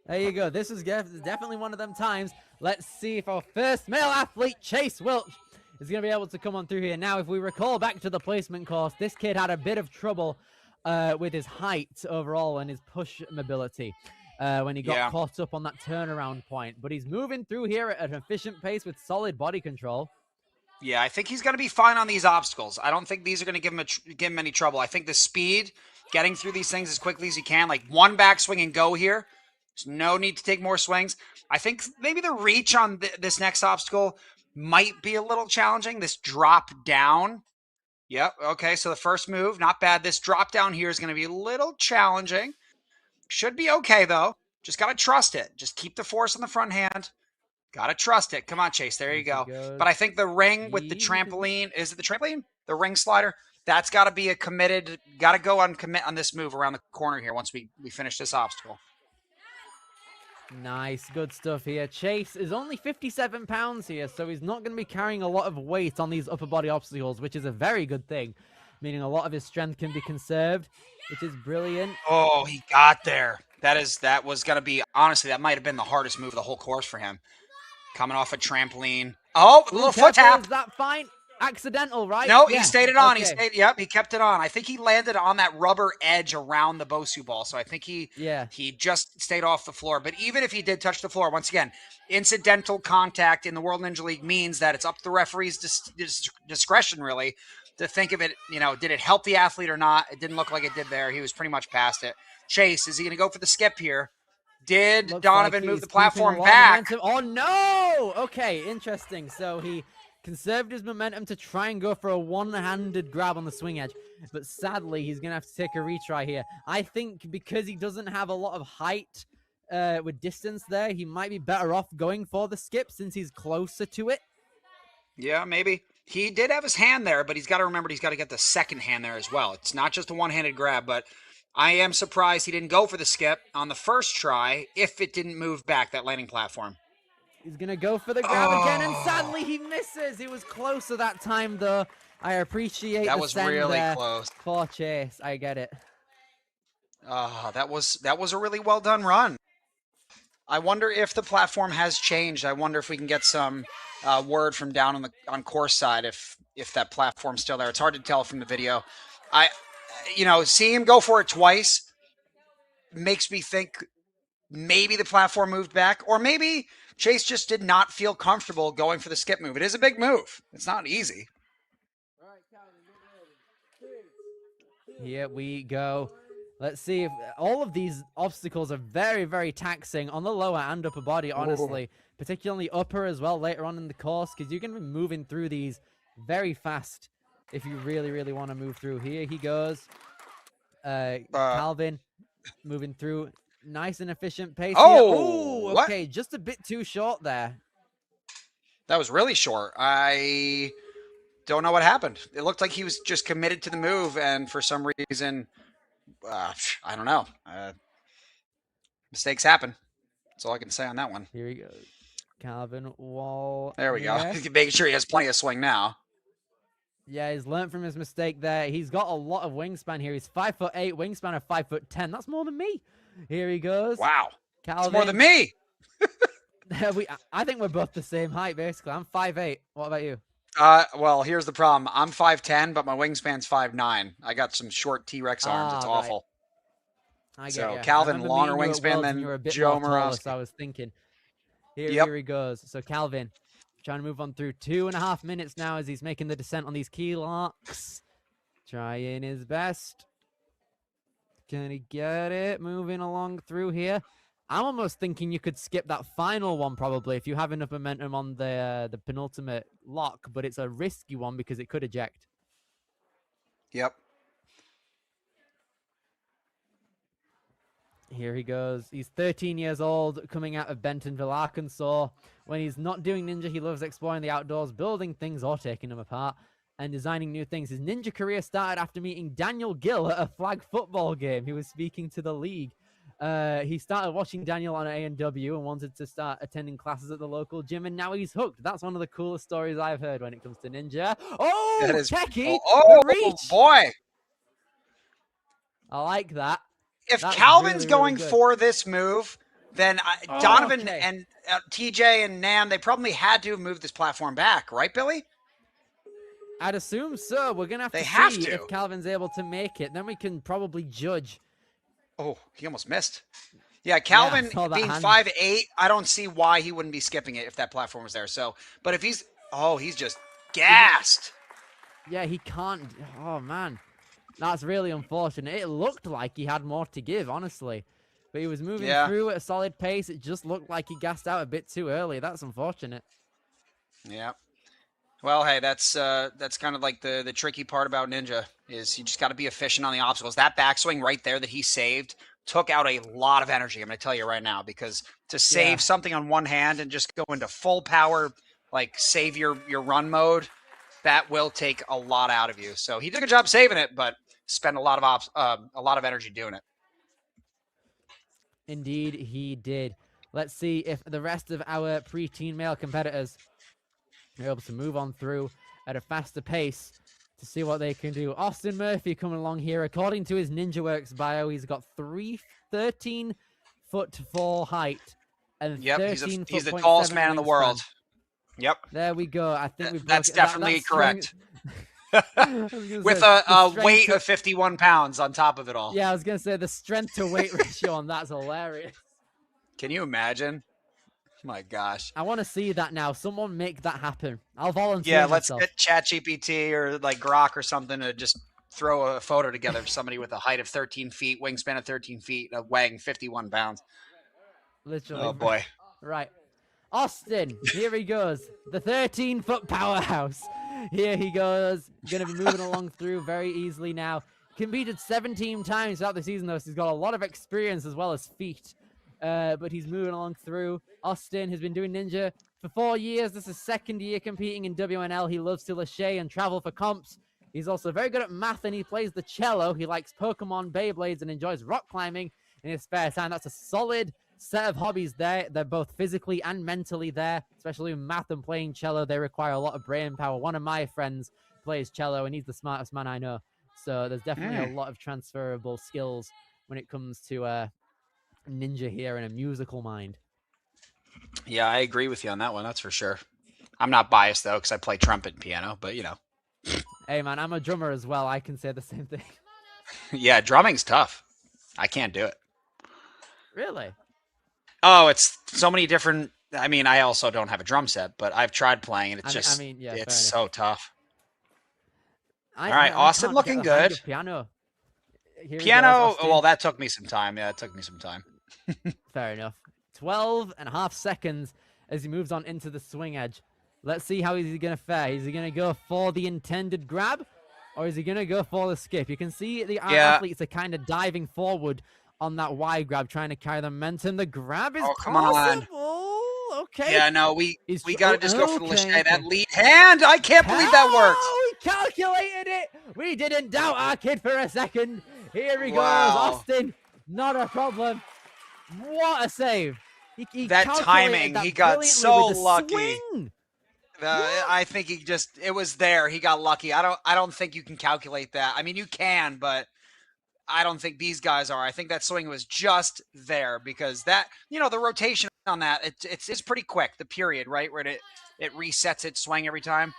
There you go. This is definitely one of them times. Let's see if our first male athlete, Chase Welch, is going to be able to come on through here. Now, if we recall back to the placement course, this kid had a bit of trouble with his height overall and his push mobility when he got caught up on that turnaround point. But he's moving through here at an efficient pace with solid body control. Yeah, I think he's going to be fine on these obstacles. I don't think these are going to give him any trouble. I think the speed, getting through these things as quickly as he can, like 1 backswing and go here. There's no need to take more swings. I think maybe the reach on this next obstacle might be a little challenging. This drop down. Yep. Okay. So the first move, not bad. This drop down here is going to be a little challenging. Should be okay, though. Just got to trust it. Just keep the force on the front hand. Got to trust it. Come on, Chase. There you go. But I think the ring with the trampoline, is it the trampoline? The ring slider? That's got to be a committed, got to go on commit on this move around the corner here once we finish this obstacle. Nice, good stuff here. Chase is only 57 pounds here, so he's not going to be carrying a lot of weight on these upper body obstacles, which is a very good thing, meaning a lot of his strength can be conserved, which is brilliant. Oh, he got there. That was going to be, honestly, that might have been the hardest move of the whole course for him. Coming off a trampoline. Oh, a little foot tap. Is that fine? Accidental, right? No, yeah. he stayed it on. Okay. He kept it on. I think he landed on that rubber edge around the Bosu ball. So I think he just stayed off the floor. But even if he did touch the floor, once again, incidental contact in the World Ninja League means that it's up to the referee's discretion, really, to think of it, you know, did it help the athlete or not? It didn't look like it did there. He was pretty much past it. Chase, is he going to go for the skip here? Did Looks Donovan like move the keeping a platform lot of back? momentum. Oh, no! Okay, interesting. So he conserved his momentum to try and go for a one-handed grab on the swing edge. But sadly, he's going to have to take a retry here. I think because he doesn't have a lot of height with distance there, he might be better off going for the skip since he's closer to it. Yeah, maybe. He did have his hand there, but he's got to remember he's got to get the second hand there as well. It's not just a one-handed grab, but I am surprised he didn't go for the skip on the first try if it didn't move back, that landing platform. He's going to go for the grab again, and sadly he misses. He was closer that time, though. I appreciate that the was send really there close. for Chase. I get it. That was a really well done run. I wonder if the platform has changed. I wonder if we can get some word from down on course side if that platform's still there. It's hard to tell from the video. Seeing him go for it twice makes me think maybe the platform moved back, or maybe Chase just did not feel comfortable going for the skip move. It is a big move. It's not easy. Here we go. Let's see if all of these obstacles are very, very taxing on the lower and upper body, honestly. Particularly upper as well later on in the course, because you're going to be moving through these very fast if you really, really want to move through. Here he goes. Calvin moving through. Nice and efficient pace here. Oh, what? okay. Just a bit too short there. That was really short. I don't know what happened. It looked like he was just committed to the move, and for some reason, I don't know. Mistakes happen. That's all I can say on that one. Here he goes. Calvin Wall. There we go. Making sure he has plenty of swing now. Yeah, he's learned from his mistake there. He's got a lot of wingspan here. He's 5'8", wingspan of 5'10". That's more than me. Here he goes. Wow. Calvin. That's more than me. I think we're both the same height, basically. I'm 5'8". What about you? Well, here's the problem. I'm 5'10", but my wingspan's 5'9". I got some short T-Rex arms. It's awful. So Calvin, longer wingspan than Joe Morowski. So I was thinking. Here he goes. So Calvin, trying to move on through 2.5 minutes now as he's making the descent on these key locks. Trying his best. Can he get it? Moving along through here. I'm almost thinking you could skip that final one probably if you have enough momentum on the penultimate lock, but it's a risky one because it could eject. Yep. Here he goes. He's 13 years old, coming out of Bentonville, Arkansas. When he's not doing ninja, he loves exploring the outdoors, building things or taking them apart, and designing new things. His ninja career started after meeting Daniel Gill at a flag football game. He was speaking to the league. He started watching Daniel on A&W and wanted to start attending classes at the local gym, and now he's hooked. That's one of the coolest stories I've heard when it comes to ninja. Oh, that is techie! Oh, reach. Boy! I like that. If That's Calvin's really, going really for this move, then Donovan and TJ and Nam, they probably had to have moved this platform back, right, Billy? I'd assume so. We're going to have see to if Calvin's able to make it. Then we can probably judge. Oh, he almost missed. Yeah, Calvin being 5'8", I don't see why he wouldn't be skipping it if that platform was there. So, but if he's just gassed. Yeah, he can't. Oh, man. That's really unfortunate. It looked like he had more to give, honestly. But he was moving through at a solid pace. It just looked like he gassed out a bit too early. That's unfortunate. Yeah. Well, hey, that's kind of like the tricky part about Ninja is you just got to be efficient on the obstacles. That backswing right there that he saved took out a lot of energy. I'm going to tell you right now, because to save something on one hand and just go into full power, like save your run mode, that will take a lot out of you. So he did a good job saving it, but spent a lot of energy doing it. Indeed, he did. Let's see if the rest of our preteen male competitors are able to move on through at a faster pace to see what they can do. Austin Murphy coming along here. According to his NinjaWorks bio, he's got 13'4" height and 13 he's the tallest man in the world. Yep. There we go. I think that's definitely correct. With a weight of 51 pounds on top of it all. Yeah, I was going to say the strength to weight ratio on that's hilarious. Can you imagine? My gosh. I want to see that now. Someone make that happen. I'll volunteer. Yeah, let's myself. get ChatGPT or like Grok or something to just throw a photo together of somebody with a height of 13 feet, wingspan of 13 feet, weighing 51 pounds. Literally. Oh, boy. Right. Austin, here he goes. The 13-foot powerhouse. Here he goes. Going to be moving along through very easily now. Competed 17 times throughout the season, though, so he's got a lot of experience as well as feet. But he's moving along through. Austin has been doing ninja for 4 years. This is second year competing in WNL. He loves to lachey and travel for comps. He's also very good at math, and he plays the cello. He likes Pokemon, Beyblades, and enjoys rock climbing in his spare time. That's a solid set of hobbies there. They're both physically and mentally there, especially with math and playing cello. They require a lot of brain power. One of my friends plays cello, and he's the smartest man I know. So there's definitely a lot of transferable skills when it comes to ninja here and a musical mind. Yeah, I agree with you on that one. That's for sure. I'm not biased, though, because I play trumpet and piano, but, you know. Hey, man, I'm a drummer as well. I can say the same thing. Yeah, drumming's tough. I can't do it. Really? Oh, it's so many different. I mean, I also don't have a drum set, but I've tried playing, and it's it's so tough. All right, Austin looking good. Piano. Here he goes, Piano. Austin. Well, that took me some time. Yeah, it took me some time. Fair enough. 12.5 seconds as he moves on into the swing edge. Let's see how he's going to fare. Is he going to go for the intended grab, or is he going to go for the skip? You can see the athletes are kind of diving forward on that Y grab, trying to carry the momentum. The grab is come on. possible. Okay. Yeah, no, we got to just go for the okay. that lead hand. I can't believe that worked. Oh, we calculated it. We didn't doubt our kid for a second. Here he goes, Wow. Austin. Not a problem. What a save. He That calculated timing, that he got brilliantly so with the lucky. swing. I think it was there. He got lucky. I don't think you can calculate that. I mean, you can, but I don't think these guys are. I think that swing was just there because that, the rotation on that, it's pretty quick, the period, right? Where it resets its swing every time.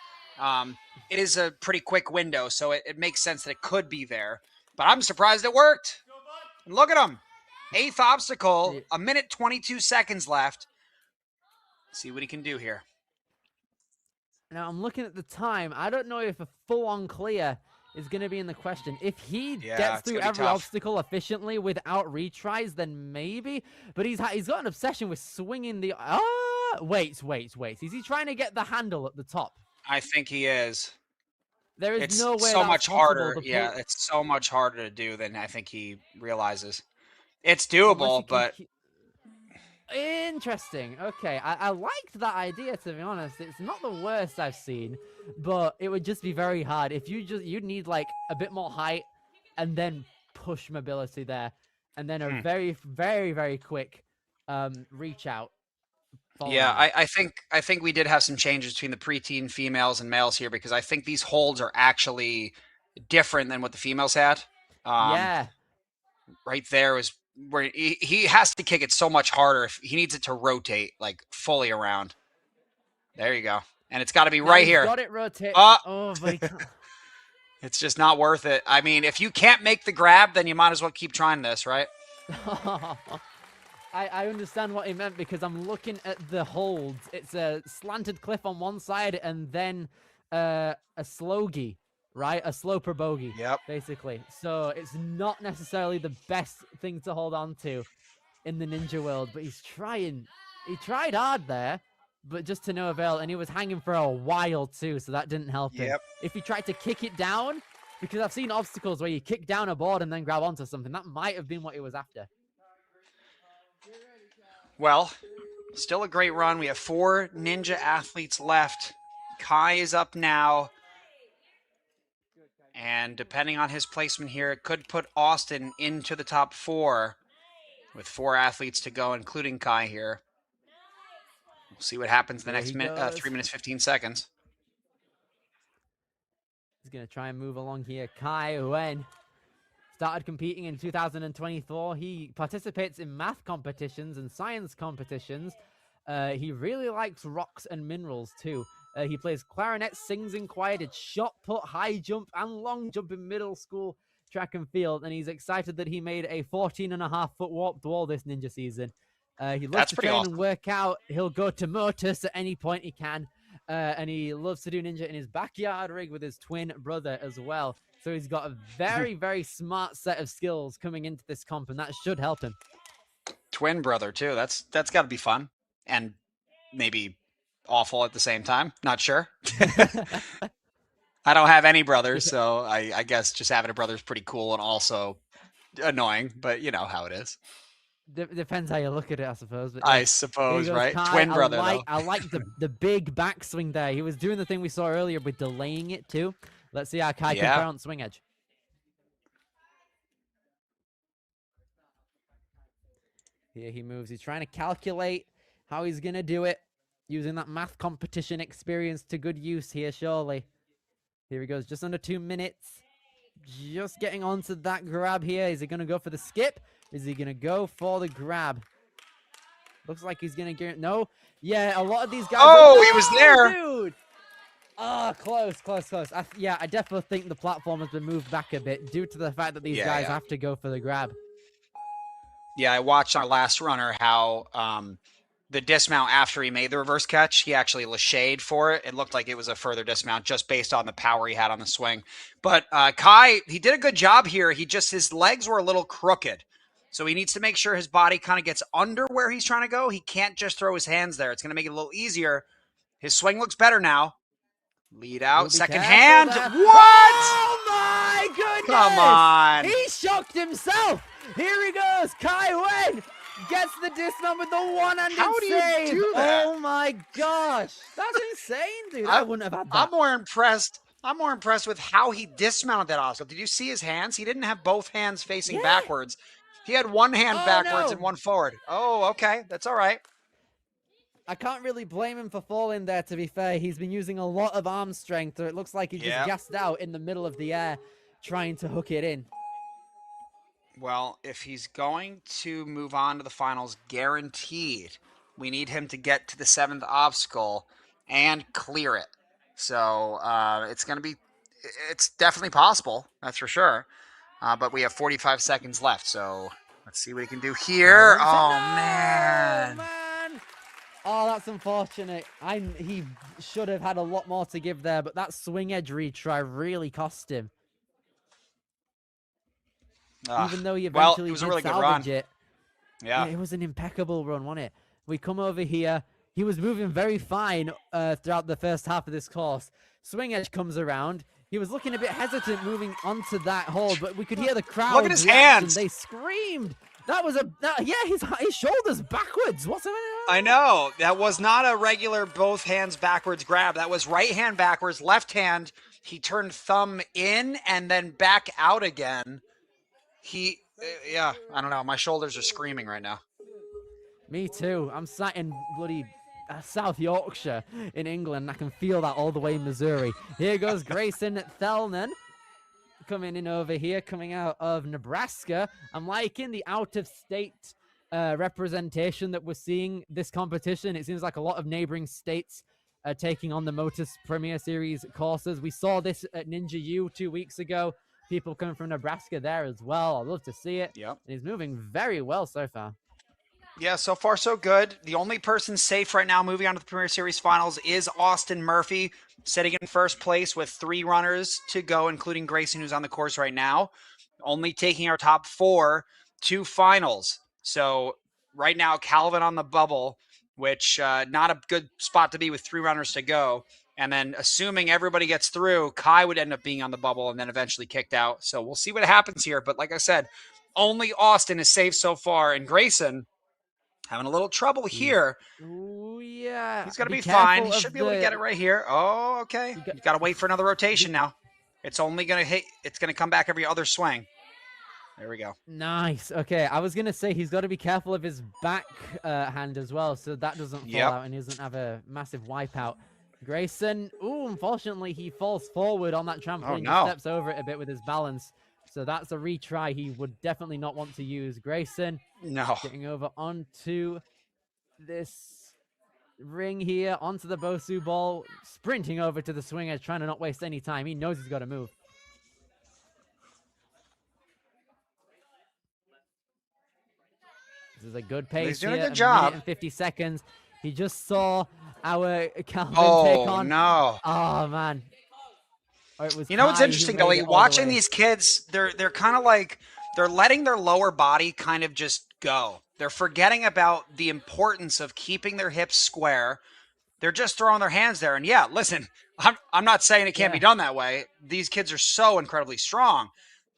It is a pretty quick window, so it makes sense that it could be there. But I'm surprised it worked. And look at him. 8th obstacle, 1 minute 22 seconds left. See what he can do here. Now, I'm looking at the time. I don't know if a full-on clear is going to be in the question. If he gets through every obstacle efficiently without retries, then maybe. But he's got an obsession with swinging the... Wait. Is he trying to get the handle at the top? I think he is. There is no way so that's much possible harder. to Yeah, it's so much harder to do than I think he realizes. It's doable, but... Interesting. Okay, I liked that idea, to be honest. It's not the worst I've seen, but it would just be very hard. If you'd need like a bit more height and then push mobility there, and then a very, very, very quick reach out. Yeah, I think we did have some changes between the preteen females and males here because I think these holds are actually different than what the females had. Yeah. Right there was where he has to kick it so much harder. If he needs it to rotate like fully around. There you go. And it's got to be right here. Got it rotate. Oh, but he can't. It's just not worth it. I mean, if you can't make the grab, then you might as well keep trying this, right? I understand what he meant because I'm looking at the holds. It's a slanted cliff on one side and then a slogey. Right? A sloper bogey. Yep. Basically. So it's not necessarily the best thing to hold on to in the ninja world, but he's trying. He tried hard there, but just to no avail, and he was hanging for a while too, so that didn't help him. If he tried to kick it down, because I've seen obstacles where you kick down a board and then grab onto something, that might have been what he was after. Well, still a great run. We have 4 ninja athletes left. Kai is up now. And depending on his placement here, it could put Austin into the top 4 with 4 athletes to go, including Kai here. We'll see what happens in the next 3 minutes, 15 seconds. He's going to try and move along here. Kai Wen started competing in 2024. He participates in math competitions and science competitions. He really likes rocks and minerals too. He plays clarinet, sings in choir, did shot put, high jump, and long jump in middle school track and field. And he's excited that he made a 14.5-foot warped wall this ninja season. He loves to train and work out. He'll go to Motus at any point he can. And he loves to do ninja in his backyard rig with his twin brother as well. So he's got a very, very smart set of skills coming into this comp, and that should help him. Twin brother, too. That's got to be fun. And maybe awful at the same time. Not sure. I don't have any brothers, so I guess just having a brother is pretty cool and also annoying, but you know how it is. Depends how you look at it, I suppose. But I suppose, right? Kai. Twin brother, I like the big backswing there. He was doing the thing we saw earlier with delaying it too. Let's see how Kai can fare on swing edge. Here he moves. He's trying to calculate how he's going to do it. Using that math competition experience to good use here, surely. Here he goes, just under 2 minutes. Just getting onto that grab here. Is he going to go for the skip? Is he going to go for the grab? Looks like he's going to get... No. Yeah, a lot of these guys... Oh, he was there. Dude. Oh, close. I definitely think the platform has been moved back a bit due to the fact that these guys have to go for the grab. Yeah, I watched our last runner how... the dismount after he made the reverse catch. He actually lashayed for it. It looked like it was a further dismount just based on the power he had on the swing. But Kai, he did a good job here. His legs were a little crooked. So he needs to make sure his body kind of gets under where he's trying to go. He can't just throw his hands there. It's going to make it a little easier. His swing looks better now. Lead out, second hand. There. What? Oh my goodness! Come on. He shocked himself. Here he goes. Kai Wen gets the dismount with the one-handed How do you save. do that? Oh my gosh. That's insane, dude. I wouldn't have had that. I'm more impressed with how he dismounted that obstacle. Did you see his hands? He didn't have both hands facing backwards. He had one hand backwards and one forward. Oh, okay. That's all right. I can't really blame him for falling there, to be fair. He's been using a lot of arm strength, or it looks like he just gassed out in the middle of the air trying to hook it in. Well, if he's going to move on to the finals, guaranteed, we need him to get to the 7th obstacle and clear it. So it's definitely possible, that's for sure. But we have 45 seconds left, so let's see what he can do here. Oh, man. Oh, that's unfortunate. He should have had a lot more to give there, but that swing edge retry really cost him. Even though he eventually it was a did really good salvage run. it. Yeah. It was an impeccable run, wasn't it? We come over here. He was moving very fine throughout the first half of this course. Swing edge comes around. He was looking a bit hesitant moving onto that hold, but we could hear the crowd. Look at his hands. They screamed. That was his shoulders backwards. What's going on? I know. That was not a regular both hands backwards grab. That was right hand backwards, left hand. He turned thumb in and then back out again. I don't know. My shoulders are screaming right now. Me too. I'm sat in bloody South Yorkshire in England. I can feel that all the way in Missouri. Here goes Grayson Thelnan coming in over here, coming out of Nebraska. I'm liking the out-of-state representation that we're seeing this competition. It seems like a lot of neighboring states are taking on the Motus Premier Series courses. We saw this at Ninja U 2 weeks ago. People coming from Nebraska there as well. I'd love to see it. Yep. And he's moving very well so far. Yeah, so far so good. The only person safe right now moving on to the Premier Series Finals is Austin Murphy, sitting in first place with 3 runners to go, including Grayson, who's on the course right now. Only taking our top 4 to finals. So right now, Calvin on the bubble, which not a good spot to be with 3 runners to go. And then assuming everybody gets through, Kai would end up being on the bubble and then eventually kicked out. So we'll see what happens here. But like I said, only Austin is safe so far. And Grayson having a little trouble here. Ooh, yeah. He's going to be fine. He should be able to get it right here. Oh, okay. You got to wait for another rotation now. It's only going to hit. It's going to come back every other swing. There we go. Nice. Okay, I was going to say he's got to be careful of his back hand as well, so that doesn't fall out and he doesn't have a massive wipeout. Grayson, unfortunately, he falls forward on that trampoline. He steps over it a bit with his balance. So that's a retry he would definitely not want to use. Grayson getting over onto this ring here, onto the Bosu ball, sprinting over to the swing edge, trying to not waste any time. He knows he's got to move. This is a good pace. He's doing here, a good job. minute and 50 seconds. He just saw our Calvin take on. No. Oh, man. It was what's interesting, though? Watching these kids, they're kind of like, they're letting their lower body kind of just go. They're forgetting about the importance of keeping their hips square. They're just throwing their hands there. And yeah, listen, I'm not saying it can't be done that way. These kids are so incredibly strong.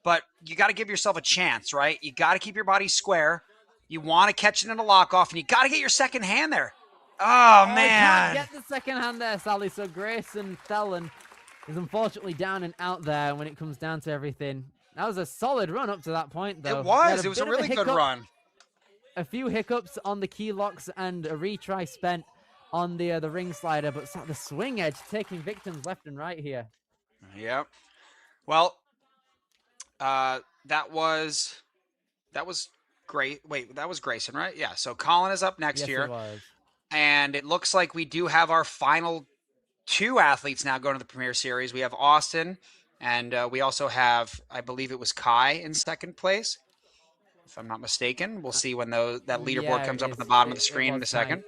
But you got to give yourself a chance, right? You got to keep your body square. You want to catch it in a lock off, and you got to get your second hand there. Oh, man. Can't get the second hand there, Sally. So Grayson Thellan is unfortunately down and out there when it comes down to everything. That was a solid run up to that point, though. It was. It was a really good run. A few hiccups on the key locks and a retry spent on the ring slider, but the swing edge taking victims left and right here. Yep. Well, that was great. Wait, that was Grayson, right? Yeah. So Colin is up next here. It was. And it looks like we do have our final 2 athletes now going to the Premier Series. We have Austin, and we also have, I believe it was Kai in second place, if I'm not mistaken. We'll see when that leaderboard comes up at the bottom of the screen in a second.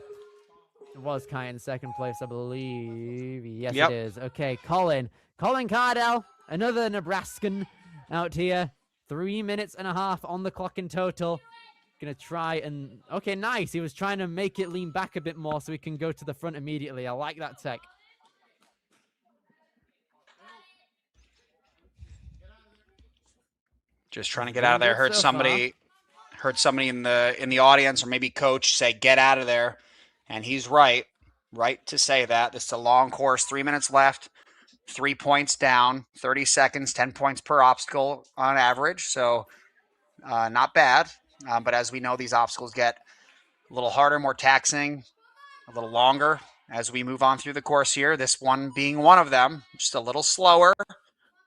It was Kai in second place, I believe. Yes, Yep. it is. Okay, Colin Cardell, another Nebraskan out here. 3 minutes and a half on the clock in total. Gonna try and... Okay, nice. He was trying to make it lean back a bit more so he can go to the front immediately. I like that tech. Just trying to get out of there. Doing good so Heard somebody in the audience, or maybe coach, say get out of there, and he's right to say that. This is a long course, 3 minutes left, 3 points down, 30 seconds, 10 points per obstacle on average. So not bad. But as we know, these obstacles get a little harder, more taxing, a little longer as we move on through the course here. This one being one of them, just a little slower.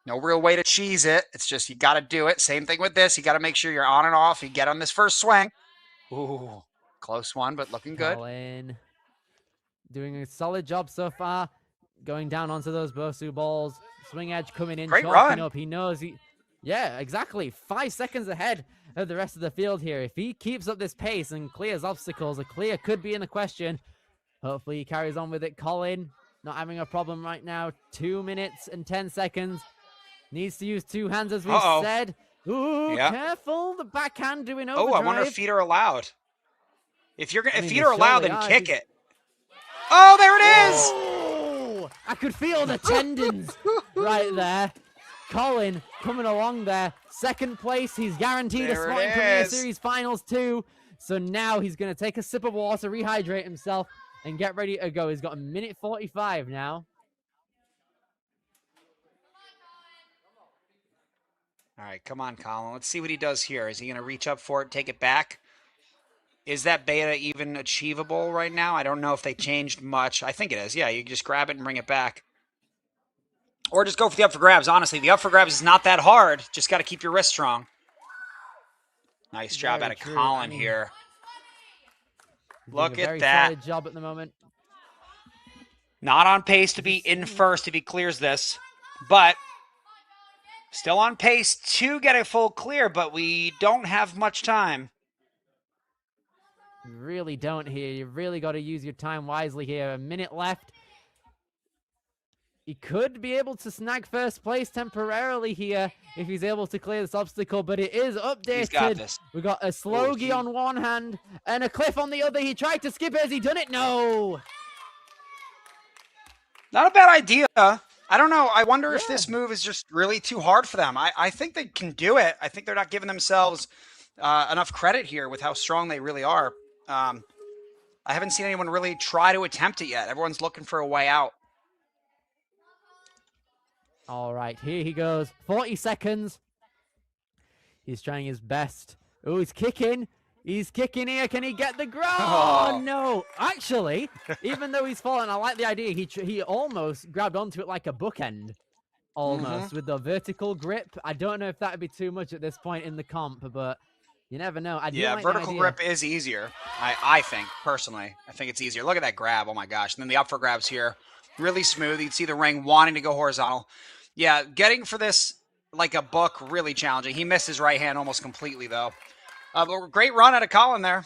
No real way to cheese it. It's just you got to do it. Same thing with this. You got to make sure you're on and off. You get on this first swing. Ooh, close one, but looking good. Colin doing a solid job so far. Going down onto those Bosu balls. Swing edge coming in. Great chalking run. up. He knows he... Yeah, exactly. 5 seconds ahead of the rest of the field here. If he keeps up this pace and clears obstacles, a clear could be in the question. Hopefully he carries on with it. Colin not having a problem right now. 2 minutes and 10 seconds. Needs to use two hands, as we said. Ooh, Yep. Careful. The backhand doing overdrive. Oh, I wonder if feet are allowed. If feet are allowed, then kick it. Oh, there it is! Oh, I could feel the tendons right there. Colin coming along there. Second place. He's guaranteed There a spot it in Premier is. Series Finals 2. So now he's going to take a sip of water, rehydrate himself, and get ready to go. He's got a minute 45 now. All right, come on, Colin. Let's see what he does here. Is he going to reach up for it, take it back? Is that beta even achievable right now? I don't know if they changed much. I think it is. Yeah, you can just grab it and bring it back. Or just go for the up for grabs, honestly. The up for grabs is not that hard. Just got to keep your wrist strong. Nice job Very out of true. Colin here. Look Doing a at very that. solid job at the moment. Not on pace to be in first if he clears this, but still on pace to get a full clear, but we don't have much time. You really don't here. You really got to use your time wisely here. A minute left. He could be able to snag first place temporarily here if he's able to clear this obstacle, but it is updated. He's got this. We got a Slogie on one hand and a cliff on the other. He tried to skip it. Has he done it? No. Not a bad idea. I don't know. I wonder if this move is just really too hard for them. I think they can do it. I think they're not giving themselves enough credit here with how strong they really are. I haven't seen anyone really try to attempt it yet. Everyone's looking for a way out. All right, here he goes. 40 seconds. He's trying his best. Oh, he's kicking. He's kicking here. Can he get the grab? Oh, no. Actually, even though he's fallen, I like the idea. He almost grabbed onto it like a bookend. Almost, with the vertical grip. I don't know if that would be too much at this point in the comp, but you never know. I do like the vertical idea. grip is easier, I think, personally. I think it's easier. Look at that grab. Oh, my gosh. And then the up for grabs here. Really smooth. You'd see the ring wanting to go horizontal. Yeah, getting for this like a book, really challenging. He missed his right hand almost completely, though. But great run out of Colin there.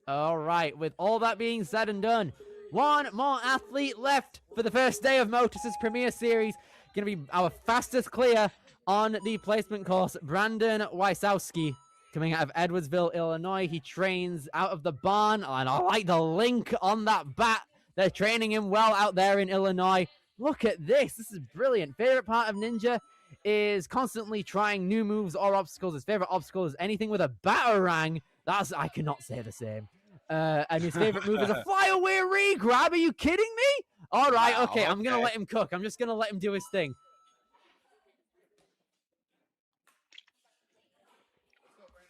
All right, with all that being said and done, one more athlete left for the first day of Motus's Premier Series. Going to be our fastest clear on the placement course, Brandon Wysowski, coming out of Edwardsville, Illinois. He trains out of the barn, and I like the link on that bat. They're training him well out there in Illinois. Look at this. This is brilliant. Favorite part of Ninja is constantly trying new moves or obstacles. His favorite obstacle is anything with a batarang. I cannot say the same. And his favorite move is a flyaway re-grab. Are you kidding me? All right, Wow, okay. I'm going to okay. let him cook. I'm just going to let him do his thing.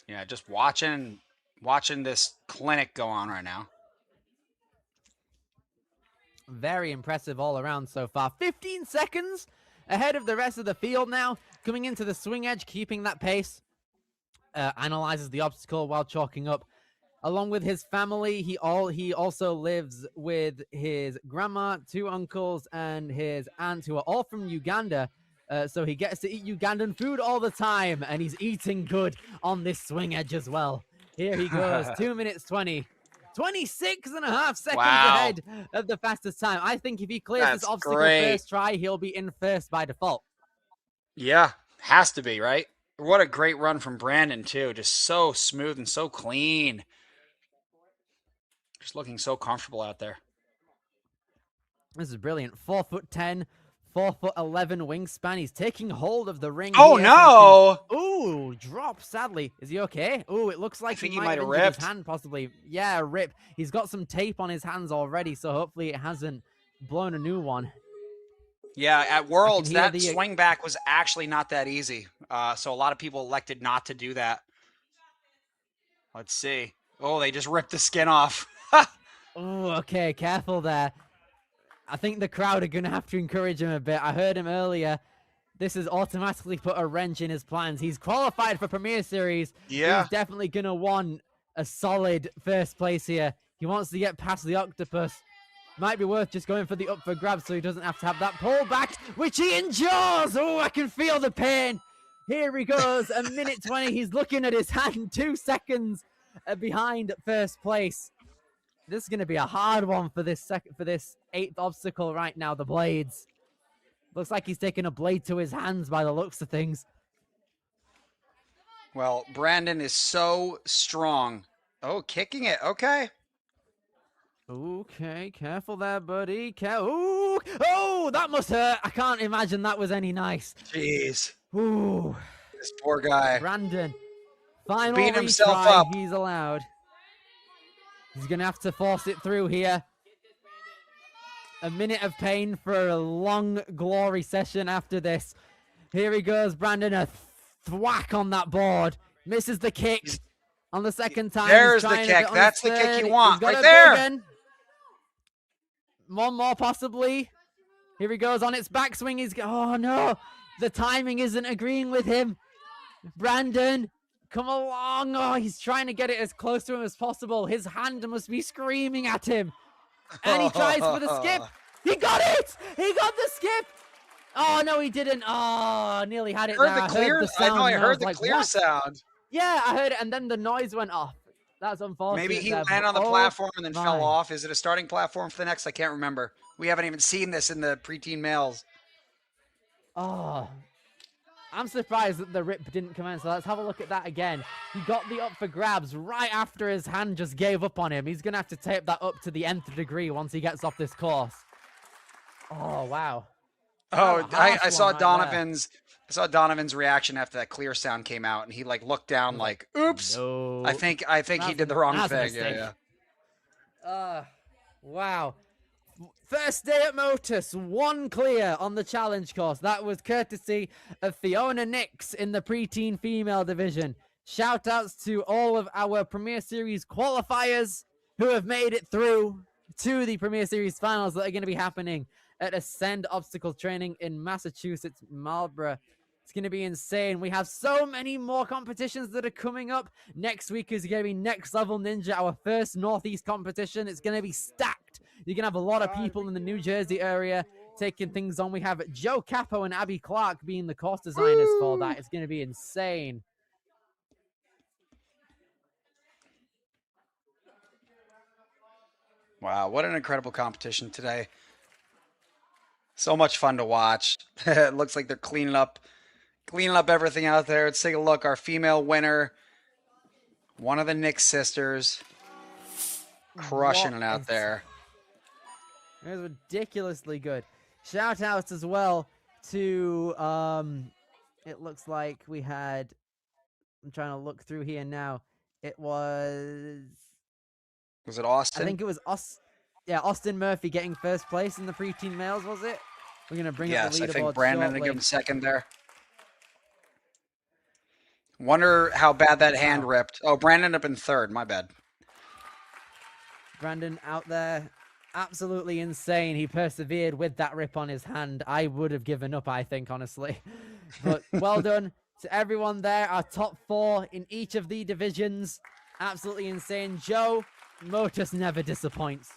Yeah, just watching this clinic go on right now. Very impressive all around so far. 15 seconds ahead of the rest of the field now. Coming into the swing edge, keeping that pace. Analyzes the obstacle while chalking up. Along with his family, he also lives with his grandma, 2 uncles, and his aunt, who are all from Uganda. So he gets to eat Ugandan food all the time, and he's eating good on this swing edge as well. Here he goes, 2 minutes 20. 26.5 seconds Wow. ahead of the fastest time. I think if he clears That's this obstacle great. first try, he'll be in first by default. Yeah, has to be, right? What a great run from Brandon, too. Just so smooth and so clean. Just looking so comfortable out there. This is brilliant. 4'10", 4'11" wingspan. He's taking hold of the ring. Oh, here, no! Ooh, drop, sadly. Is he okay? Ooh, it looks like think he he might might have have injured ripped. his hand, possibly. Yeah, rip. He's got some tape on his hands already, so hopefully it hasn't blown a new one. Yeah, at Worlds, hear that the- swing back was actually not that easy. So a lot of people elected not to do that. Let's see. Oh, they just ripped the skin off. Oh, okay, careful there. I think the crowd are going to have to encourage him a bit. I heard him earlier. This has automatically put a wrench in his plans. He's qualified for Premier Series. Yeah. He's definitely going to want a solid first place here. He wants to get past the octopus. Might be worth just going for the up for grabs so he doesn't have to have that pull back, which he endures. Oh, I can feel the pain. Here he goes, a minute 20. He's looking at his hand, 2 seconds behind first place. This is going to be a hard one for this eighth obstacle right now, the blades. Looks like he's taking a blade to his hands by the looks of things. Well, Brandon is so strong. Oh, kicking it. Okay. Okay, careful there, buddy. Ooh, oh, that must hurt. I can't imagine that was any nice. Jeez. Ooh, This poor guy. Brandon. Final Beat himself retry up. he's allowed. He's going to have to force it through here. A minute of pain for a long glory session after this. Here he goes, Brandon. A thwack on that board. Misses the kick on the second time. There's the kick. That's the kick you want. Right there. One more possibly. Here he goes on its backswing. Oh no. The timing isn't agreeing with him. Brandon, come along. Oh, he's trying to get it as close to him as possible. His hand must be screaming at him. And he tries for the skip. He got it. He got the skip. Oh, no, he didn't. Oh, nearly had it there. I heard the clear sound. Yeah, I heard it, and then the noise went off. That's unfortunate. Maybe he there, landed on the but platform and then my. fell off. Is it a starting platform for the next? I can't remember. We haven't even seen this in the preteen males. Oh, I'm surprised that the rip didn't come in, so let's have a look at that again. He got the up for grabs right after his hand just gave up on him. He's going to have to tape that up to the nth degree once he gets off this course. Oh, wow. Oh, I saw right Donovan's reaction after that clear sound came out, and he like looked down like, "Oops." No. I think he did the wrong thing. Yeah. Wow. First day at Motus, 1 clear on the challenge course. That was courtesy of Fiona Nix in the preteen female division. Shout outs to all of our Premier Series qualifiers who have made it through to the Premier Series finals that are going to be happening at Ascend Obstacle Training in Massachusetts, Marlborough. It's going to be insane. We have so many more competitions that are coming up. Next week is going to be Next Level Ninja, our first Northeast competition. It's going to be stacked. You're going to have a lot of people in the New Jersey area taking things on. We have Joe Capo and Abby Clark being the course designers for that. It's going to be insane. Wow, what an incredible competition today. So much fun to watch. It looks like they're cleaning up everything out there. Let's take a look. Our female winner, one of the Nix sisters, crushing it out there. It was ridiculously good. Shout outs as well to, it looks like we had, I'm trying to look through here now. It was it Austin? I think it was Austin Murphy getting first place in the preteen males, was it? We're going to bring up the leaderboard I think Brandon shortly. to give him second there. Wonder how bad that hand ripped. Oh, Brandon ended up in third. My bad. Brandon out there, absolutely insane. He persevered with that rip on his hand. I would have given up, I think, honestly. But well done to everyone there. Our top 4 in each of the divisions. Absolutely insane. Joe, Motus never disappoints.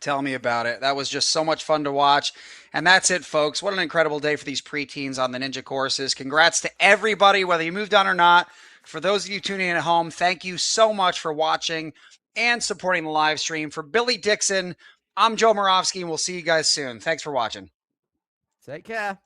Tell me about it. That was just so much fun to watch. And that's it, folks. What an incredible day for these preteens on the Ninja courses. Congrats to everybody, whether you moved on or not. For those of you tuning in at home, thank you so much for watching. and supporting the live stream. For Billy Dixon, I'm Joe Moravsky, and we'll see you guys soon. Thanks for watching. Take care.